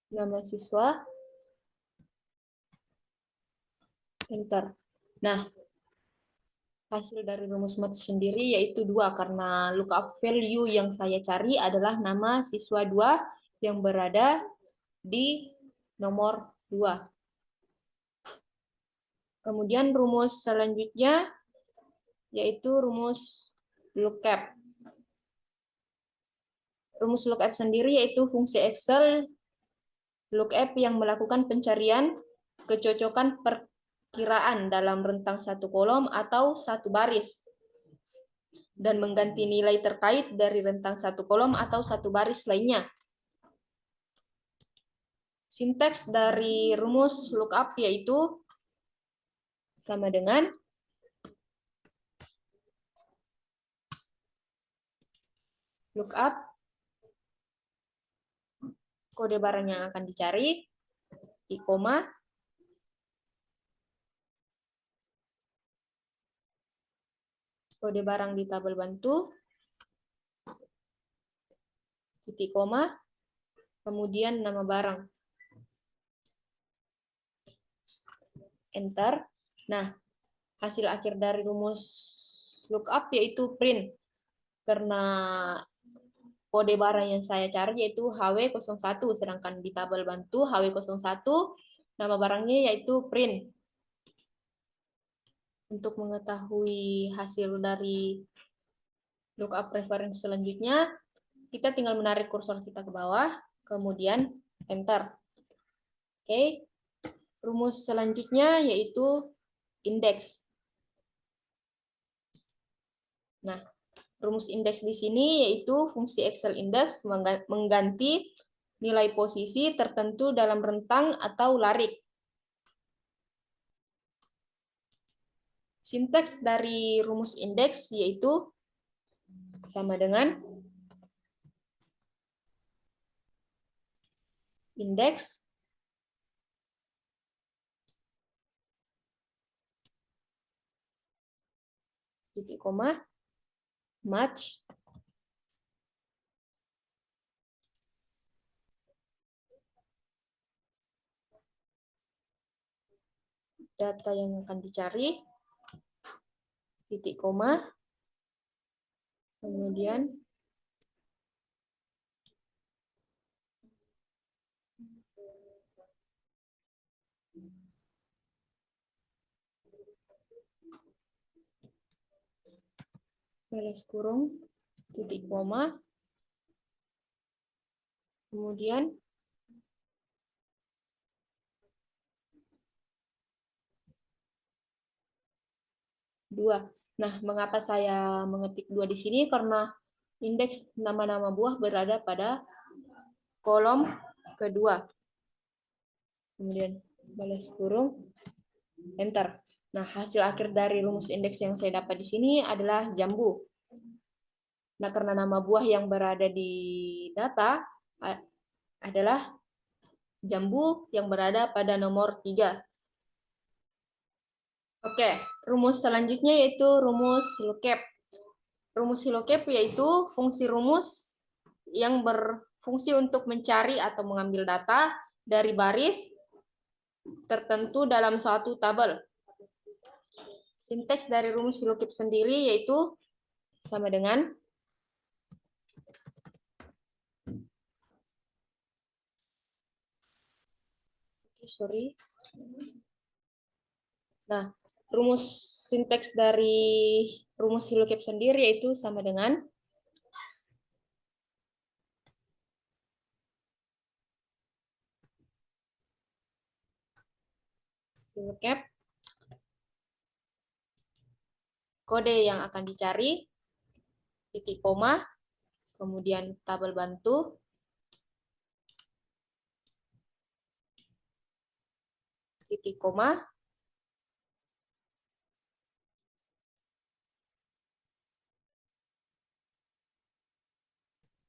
nama siswa, enter. Nah, hasil dari rumus match sendiri yaitu 2 karena lookup value yang saya cari adalah nama siswa 2 yang berada di nomor 2. Kemudian rumus selanjutnya yaitu rumus lookup. Rumus lookup sendiri yaitu fungsi Excel lookup yang melakukan pencarian kecocokan perkiraan dalam rentang satu kolom atau satu baris dan mengganti nilai terkait dari rentang satu kolom atau satu baris lainnya. Sinteks dari rumus lookup yaitu sama dengan lookup kode barang yang akan dicari, di koma, kode barang di tabel bantu, titik koma, kemudian nama barang. Enter. Nah, hasil akhir dari rumus lookup yaitu print. Karena kode barang yang saya cari yaitu HW01, sedangkan di tabel bantu HW01, nama barangnya yaitu print. Untuk mengetahui hasil dari lookup reference selanjutnya, kita tinggal menarik kursor kita ke bawah, kemudian enter. Oke. Rumus selanjutnya yaitu indeks. Nah, rumus indeks di sini yaitu fungsi Excel index mengganti nilai posisi tertentu dalam rentang atau larik. Sinteks dari rumus indeks yaitu sama dengan indeks titik koma match data yang akan dicari titik koma kemudian baris kurung titik koma kemudian dua. Nah, mengapa saya mengetik 2 di sini? Karena indeks nama-nama buah berada pada kolom kedua. Kemudian baris kurung, enter. Nah, hasil akhir dari rumus indeks yang saya dapat di sini adalah jambu. Nah, karena nama buah yang berada di data adalah jambu yang berada pada nomor 3. Oke, rumus selanjutnya yaitu rumus lookup. Rumus lookup yaitu fungsi rumus yang berfungsi untuk mencari atau mengambil data dari baris tertentu dalam suatu tabel. Sinteks dari rumus lookup sendiri yaitu sama dengan Nah, rumus sinteks dari rumus lookup sendiri yaitu sama dengan lookup kode yang akan dicari titik koma kemudian tabel bantu titik koma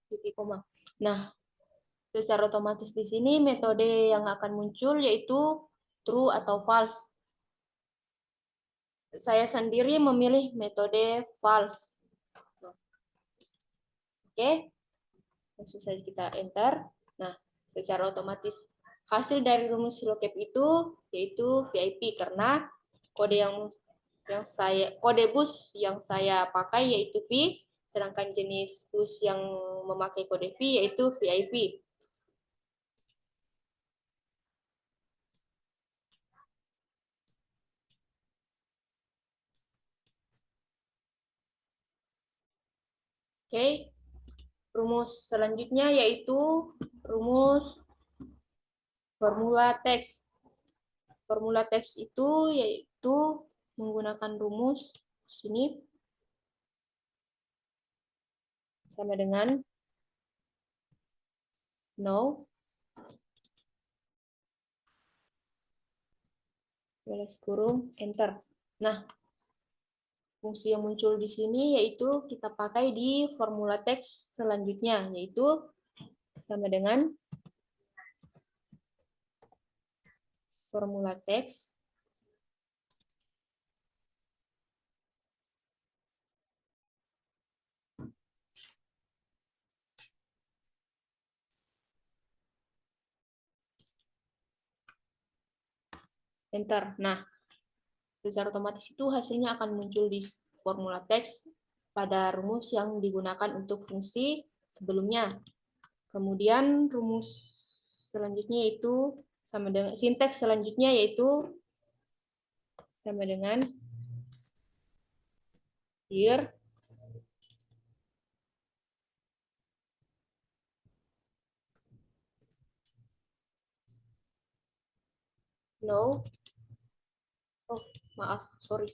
titik koma. Nah, secara otomatis di sini metode yang akan muncul yaitu true atau false. Saya sendiri memilih metode false. Oke, langsung saja kita enter. Nah, secara otomatis hasil dari rumus lookup itu yaitu VIP karena kode kode bus yang saya pakai yaitu V, sedangkan jenis bus yang memakai kode V yaitu VIP. Oke, rumus selanjutnya yaitu rumus formula teks. Formula teks itu yaitu menggunakan rumus sini sama dengan no baris kurung enter. Nah, fungsi yang muncul di sini yaitu kita pakai di formula teks selanjutnya yaitu sama dengan formula teks Enter. Nah, secara otomatis itu hasilnya akan muncul di formula teks pada rumus yang digunakan untuk fungsi sebelumnya. Kemudian rumus selanjutnya yaitu sama dengan sinteks selanjutnya yaitu sama dengan here no. Oh, maaf, sorry.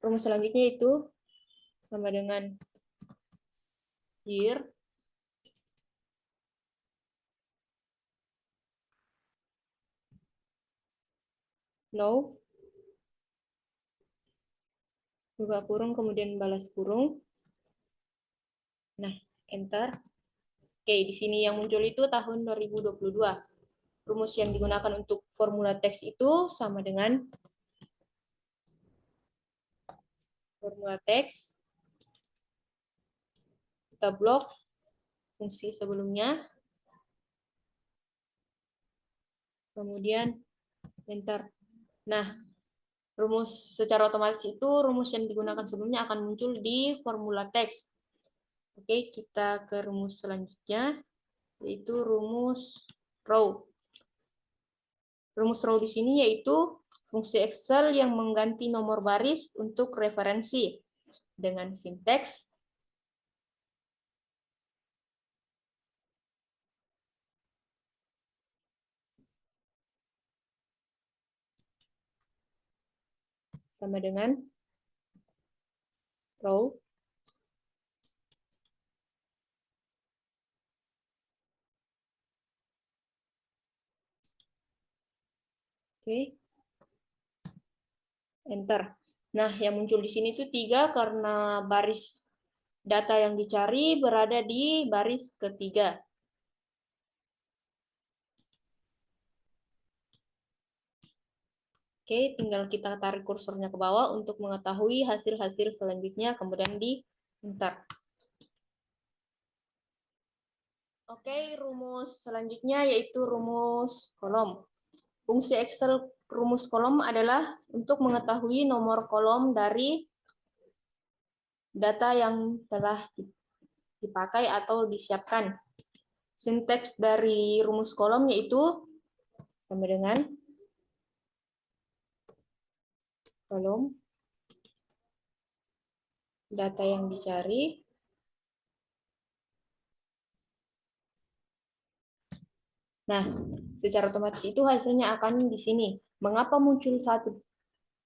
Rumus selanjutnya itu sama dengan here no, buka kurung, kemudian balas kurung. Nah, enter. Oke, di sini yang muncul itu tahun 2022. Rumus yang digunakan untuk formula teks itu sama dengan formula teks. Kita blok fungsi sebelumnya. Kemudian enter. Nah, rumus secara otomatis itu rumus yang digunakan sebelumnya akan muncul di formula teks. Oke, kita ke rumus selanjutnya, yaitu rumus row. Rumus row di sini yaitu fungsi Excel yang mengganti nomor baris untuk referensi dengan sinteks sama dengan row Oke. Enter. Nah, yang muncul di sini itu 3 karena baris data yang dicari berada di baris ketiga. Oke, tinggal kita tarik kursornya ke bawah untuk mengetahui hasil-hasil selanjutnya, kemudian di enter. Oke, rumus selanjutnya yaitu rumus kolom. Fungsi Excel rumus kolom adalah untuk mengetahui nomor kolom dari data yang telah dipakai atau disiapkan. Sinteks dari rumus kolom yaitu sama dengan kolom data yang dicari Nah, secara otomatis itu hasilnya akan di sini. Mengapa muncul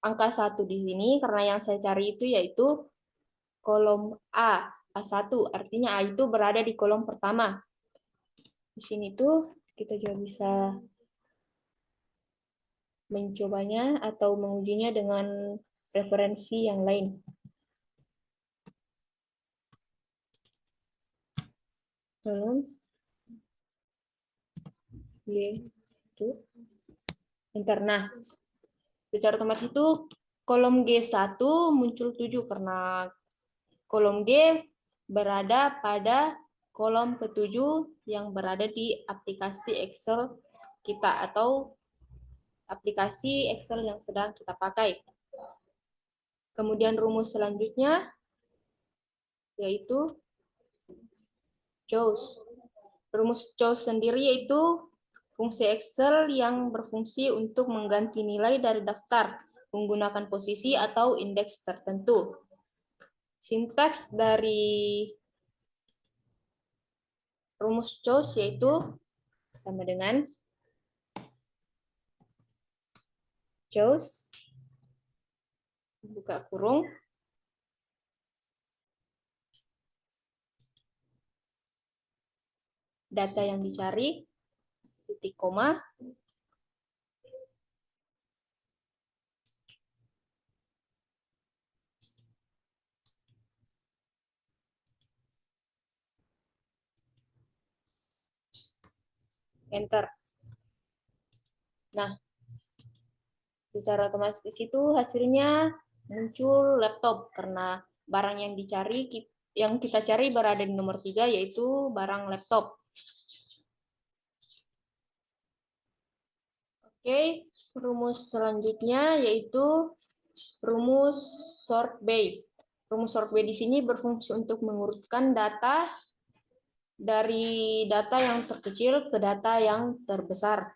angka 1 di sini? Karena yang saya cari itu yaitu kolom A1. Artinya A itu berada di kolom pertama. Di sini tuh kita juga bisa mencobanya atau mengujinya dengan referensi yang lain. Kolom G1. Enter. Nah, secara otomatis itu kolom G1 muncul 7 karena kolom G berada pada kolom ketujuh yang berada di aplikasi Excel kita atau aplikasi Excel yang sedang kita pakai. Kemudian rumus selanjutnya yaitu choose. Rumus choose sendiri yaitu fungsi Excel yang berfungsi untuk mengganti nilai dari daftar menggunakan posisi atau indeks tertentu. Sinteks dari rumus choose yaitu sama dengan choose, buka kurung, data yang dicari, titik koma, enter. Nah, secara otomatis di situ hasilnya muncul laptop karena barang yang dicari yang kita cari berada di nomor 3 yaitu barang laptop. Oke, rumus selanjutnya yaitu rumus sort by. Rumus sort by di sini berfungsi untuk mengurutkan data dari data yang terkecil ke data yang terbesar.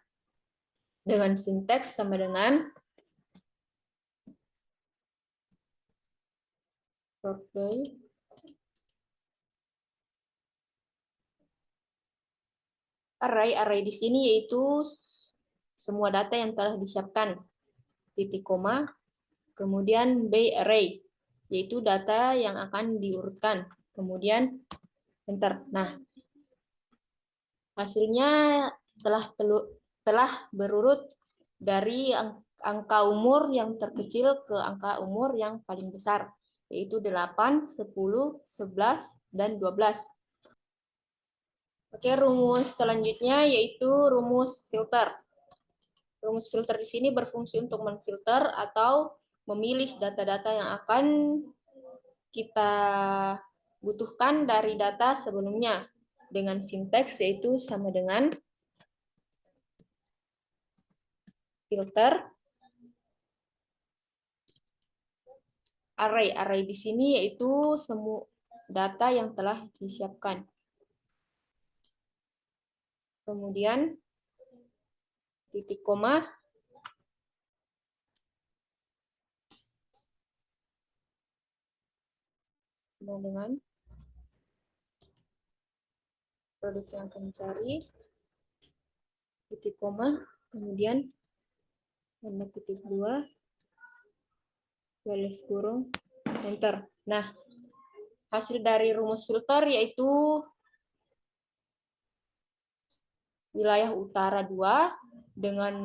Dengan sinteks sama dengan sort by array. Array di sini yaitu semua data yang telah disiapkan. Titik koma, kemudian by array, yaitu data yang akan diurutkan. Kemudian enter. Nah, hasilnya telah berurut dari angka umur yang terkecil ke angka umur yang paling besar, yaitu 8, 10, 11, dan 12. Oke, rumus selanjutnya yaitu rumus filter. Rumus filter di sini berfungsi untuk memfilter atau memilih data-data yang akan kita butuhkan dari data sebelumnya dengan sinteks yaitu sama dengan filter array. Array di sini yaitu semua data yang telah disiapkan. Kemudian titik koma, dengan produk yang akan dicari, titik koma, kemudian tanda kutip 2, garis kurung, enter. Nah, hasil dari rumus filter yaitu wilayah utara 2 dengan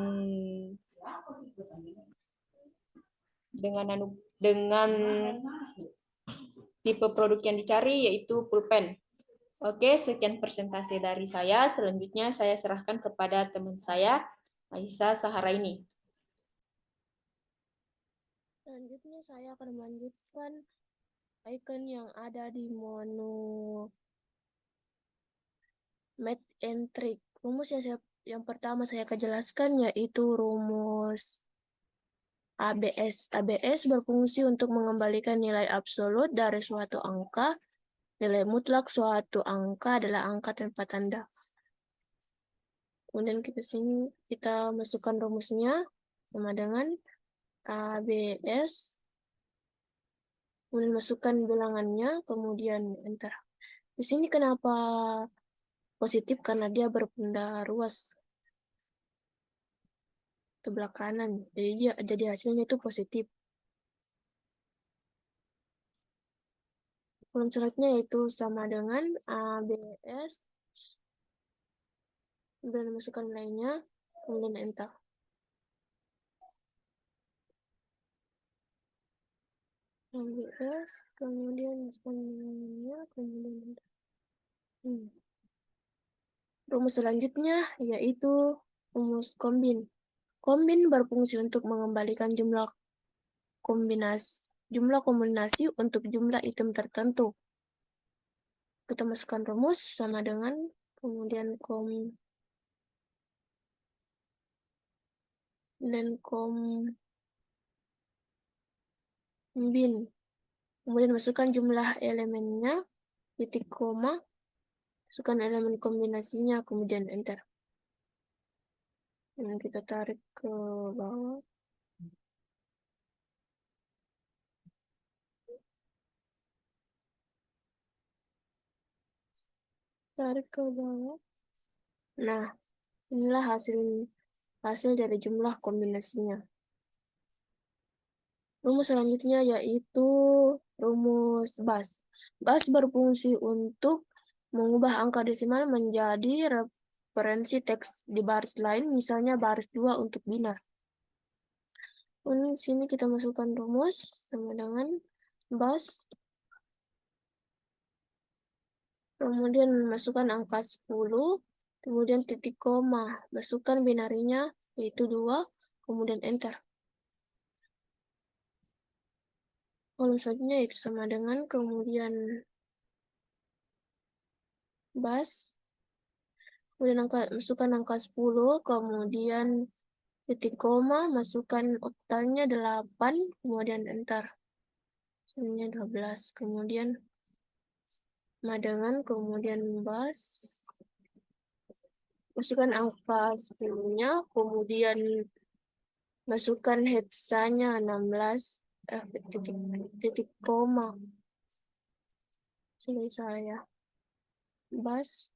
tipe produk yang dicari yaitu pulpen. Oke, sekian presentasi dari saya. Selanjutnya saya serahkan kepada teman saya, Aisyah Saharaini. Selanjutnya saya akan melanjutkan icon yang ada di menu Math and Trick. Rumus yang pertama saya akan jelaskan yaitu rumus ABS. ABS berfungsi untuk mengembalikan nilai absolut dari suatu angka. Nilai mutlak suatu angka adalah angka tanpa tanda. Kemudian kita masukkan rumusnya sama dengan ABS. Kemudian masukkan bilangannya, kemudian enter. Di sini kenapa positif? Karena dia berpindah ruas sebelah kanan. Jadi hasilnya itu positif. Kolom selanjutnya yaitu sama dengan ABS. Kemudian masukkan nilainya, kemudian enter. ABS, kemudian masukkan nilainya, kemudian enter. Rumus selanjutnya yaitu rumus kombin. Kombin berfungsi untuk mengembalikan jumlah kombinasi untuk jumlah item tertentu. Kita masukkan rumus sama dengan kemudian kombin. Kemudian masukkan jumlah elemennya, titik koma, masukkan elemen kombinasinya, kemudian enter. Dan kita tarik ke bawah. Tarik ke bawah. Nah, inilah hasil dari jumlah kombinasinya. Rumus selanjutnya yaitu rumus BAS. BAS berfungsi untuk mengubah angka desimal menjadi referensi teks di baris lain, misalnya baris 2 untuk binar. Di sini kita masukkan rumus sama dengan BAS. Kemudian masukkan angka 10, kemudian titik koma, masukkan binarinya yaitu 2, kemudian enter. Kolom selanjutnya itu sama dengan kemudian BAS, kemudian masukkan angka 10, kemudian titik koma, masukkan oktalnya 8, kemudian enter. Hasilnya 12, kemudian madangan, kemudian bas, masukkan angka 10-nya, kemudian masukkan heksanya 16, titik koma. Selesai ya. Bas,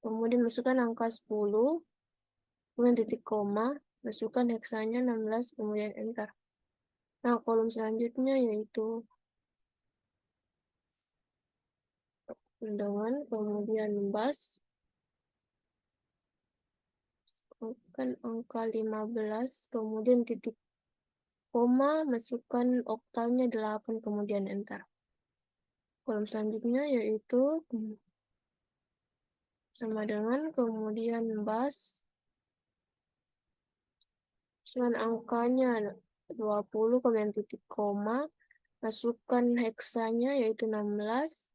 kemudian masukkan angka 10, kemudian titik koma, masukkan heksanya 16, kemudian enter. Nah, kolom selanjutnya yaitu undangan, kemudian bas, masukkan angka 15, kemudian titik koma, masukkan oktalnya 8, kemudian enter. Kolom selanjutnya yaitu sama dengan kemudian bas, masukkan angkanya 20, kemudian titik koma, masukkan heksanya yaitu 16,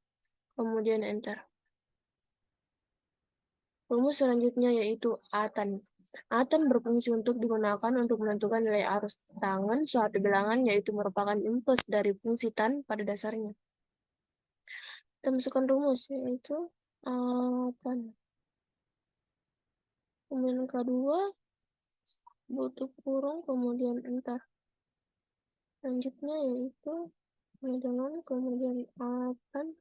kemudian enter. Rumus selanjutnya yaitu atan. Atan berfungsi untuk digunakan untuk menentukan nilai arus tangen suatu bilangan, yaitu merupakan impuls dari fungsi tan pada dasarnya. Kita masukkan rumus yaitu atan. Kemudian kedua, butuh kurung, kemudian enter. Selanjutnya yaitu dengan kemudian atan,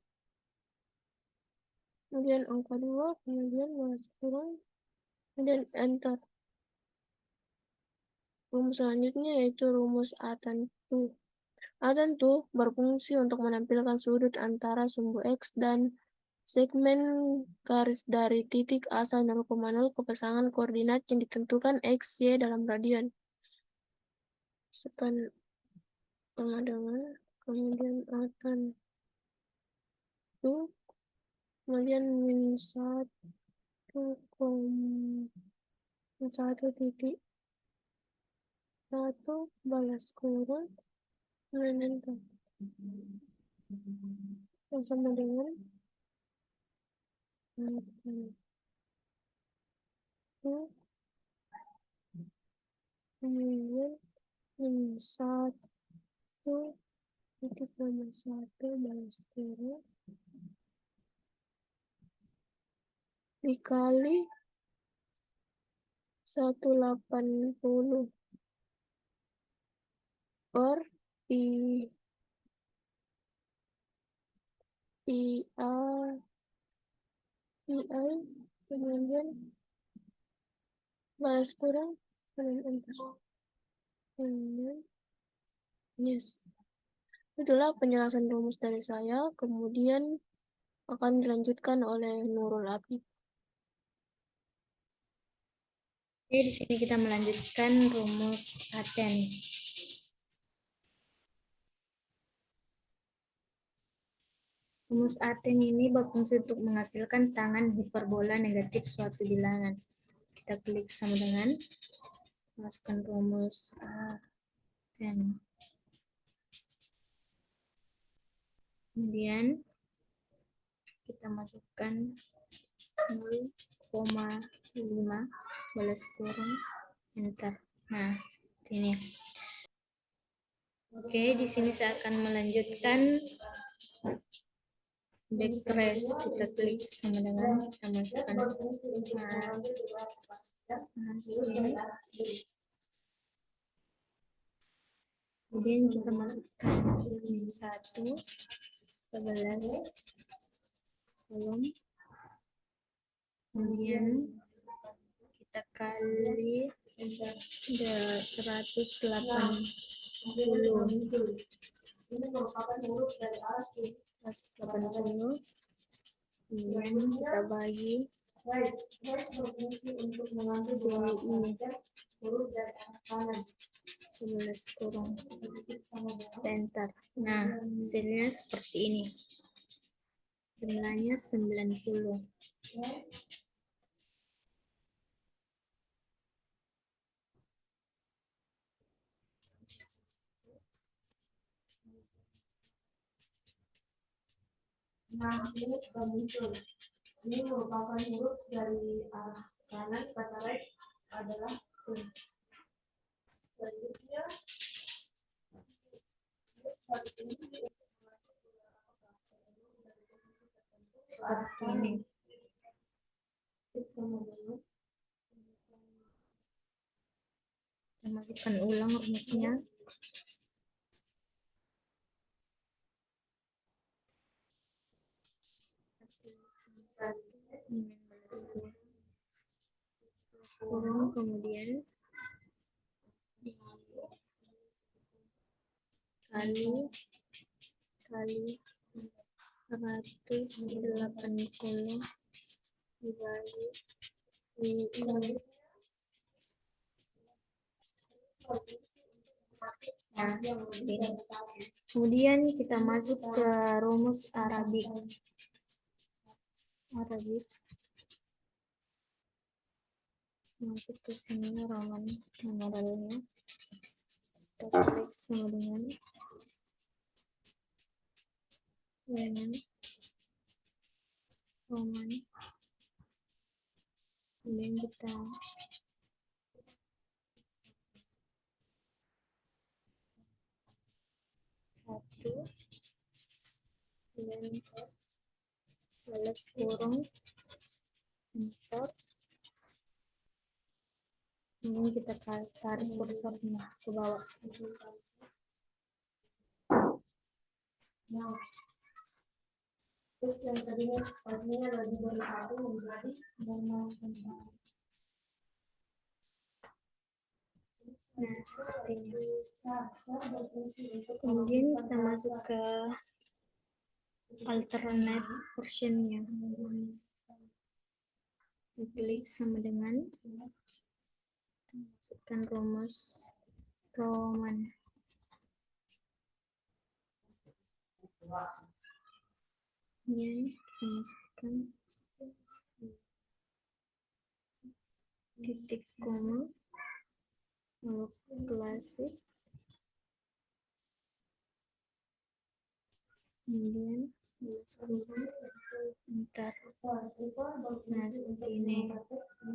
kemudian angka 2, kemudian balas kurung, kemudian enter. Rumus selanjutnya yaitu rumus A-tan-tu. A-tan-tu berfungsi untuk menampilkan sudut antara sumbu X dan segmen garis dari titik asal 0,0 ke pasangan koordinat yang ditentukan X, Y dalam radian. Masukkan pemadangan, kemudian A-tan-tu, kemudian min 1 titik 1 balas kurung, kemudian enter. Yang sama dengan kemudian min 1 titik 1 balas kurung dikali 180 per I kemudian balas kurang, kemudian enter. Kemudian yes, itulah penjelasan rumus dari saya, kemudian akan dilanjutkan oleh Nurul Abid. Oke, di sini kita melanjutkan rumus Aten. Rumus Aten ini berfungsi untuk menghasilkan tangan hiperbola negatif suatu bilangan. Kita klik sama dengan, masukkan rumus Aten. Kemudian kita masukkan 0,5 balas kurung, enter. Nah, seperti ini. Oke, di sini saya akan melanjutkan backtrace. Kita klik sama dengan, kita masukkan hasil. Kemudian kita masukkan min 1 11 kolom. Kemudian kita kali 180. Kemudian kita bagi ini 11 kurung, enter. Nah, hasilnya seperti ini. Jumlahnya 90. Nah, ini sudah muncul. Ini merupakan huruf dari arah kanan ke arah adalah selanjutnya seperti ini. Kita masukkan ulang rumusnya. Kurung, kemudian kali 180 dibagi 5. Nah, seperti ini. Kemudian kita masuk ke rumus Arabik. Masuk ke sini Roman numeralnya. Kita klik sama dengan Roman. Kemudian kita satu dan balas kurung enter. Kemudian kita tarik kursornya ke bawah. Terus yang tadinya sepertinya lebih dari 1 menjadi 0. Nah, seperti ini. Kemudian kita masuk ke alternate versionnya. Klik sama dengan masukkan rumus Roman. Ya, kita masukkan titik koma, lalu klasik, kemudian enter. Nah, seperti ini.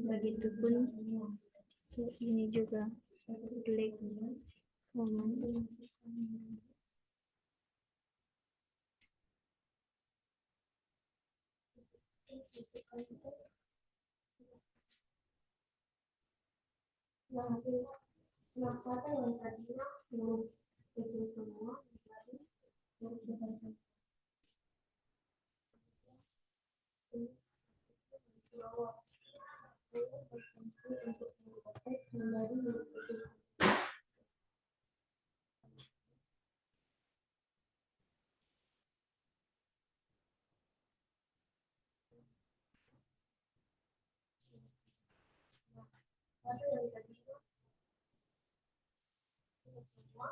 Begitupun ini juga klik Roman. Nah, kata yang tadinya huruf itu semua menjadi huruf besar semua. Berfungsi untuk mengubah teks menjadi huruf kecil semua. Kata yang tadinya huruf semua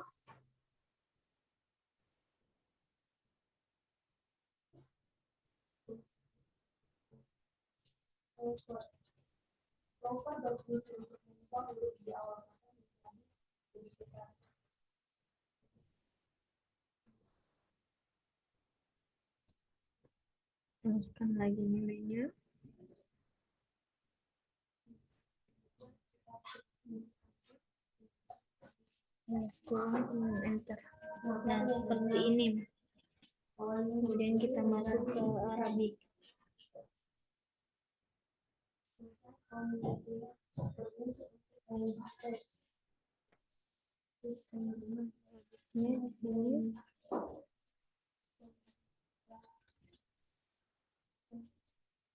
Rompan berfungsi untuk mengubah huruf di awal kata menjadi huruf besar. Masukkan lagi nilainya. Nah, enter. Nah, seperti ini. Kemudian kita masuk ke Arabik. Ini di sini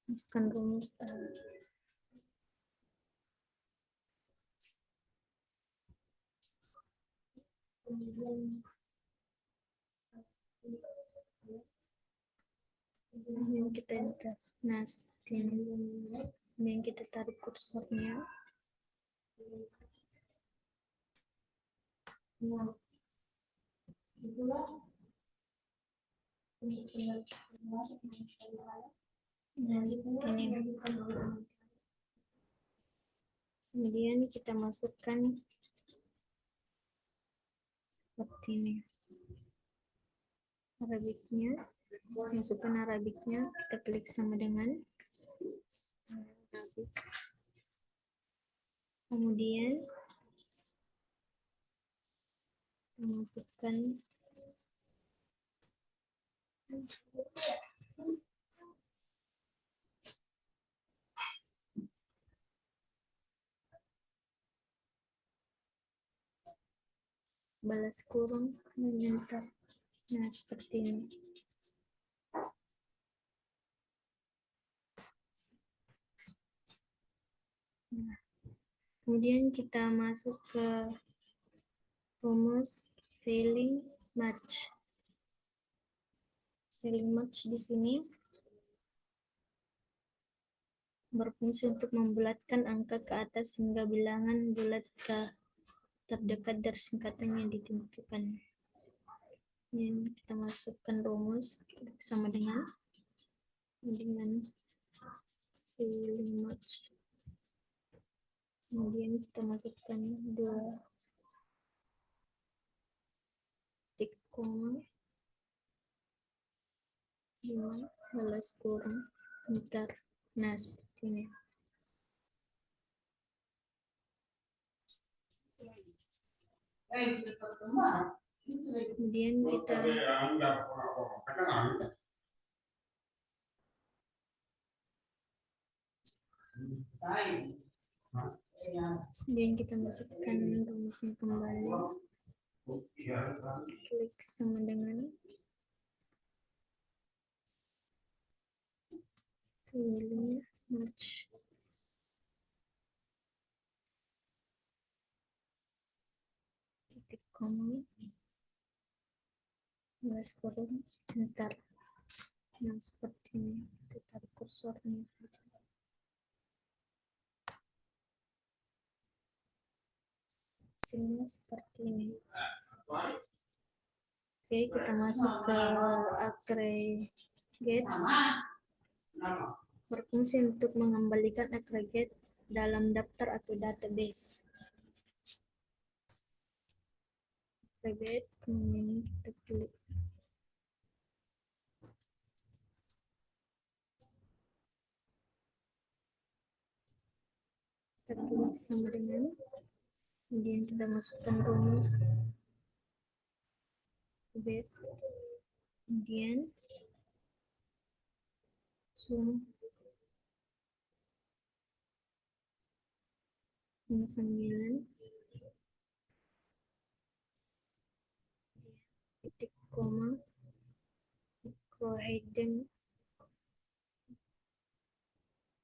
masukkan rumus kemudian kita enter. Nah, seperti ini. Kemudian kita tarik kursornya. Nah, itulah Nah, seperti ini. Kemudian kita masukkan seperti ini. Arabiknya, masukkan Arabiknya, kita klik sama dengan Arabik. Kemudian masukkan balas kurung menyentuh. Nah, seperti ini. Nah, kemudian kita masuk ke rumus sailing match. Sailing match di sini berfungsi untuk membulatkan angka ke atas hingga bilangan bulat ke terdekat dari singkatan yang ditentukan. Ini kita masukkan rumus sama dengan sailing match. Kemudian kita masukkan 2 titik koma 5 balas kurung enter. Nah, seperti ini. Kemudian kita masukkan rumusnya kembali. Klik sama dengan sailing match. Titik koma balas kurung enter. Nah, seperti ini. Kita tarik kursornya saja. Hasilnya seperti ini. Oke, kita masuk ke aggregate. Berfungsi untuk mengembalikan aggregate dalam daftar atau database. Aggregate, kemudian kita klik. Kita klik sama dengan, kemudian kita masukkan rumus aggregate, kemudian sum 9 titik koma microhidden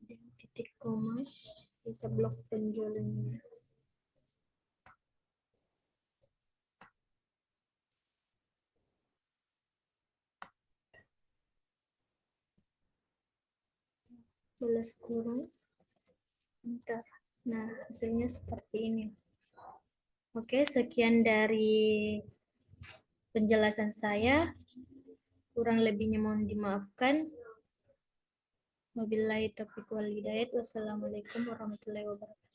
dan titik koma, kita blok penjualannya. Balas kurung enter. Nah, hasilnya seperti ini. Oke, sekian dari penjelasan saya. Kurang lebihnya mohon dimaafkan. Wabillahi taufiq wal hidayah. Wassalamualaikum warahmatullahi wabarakatuh.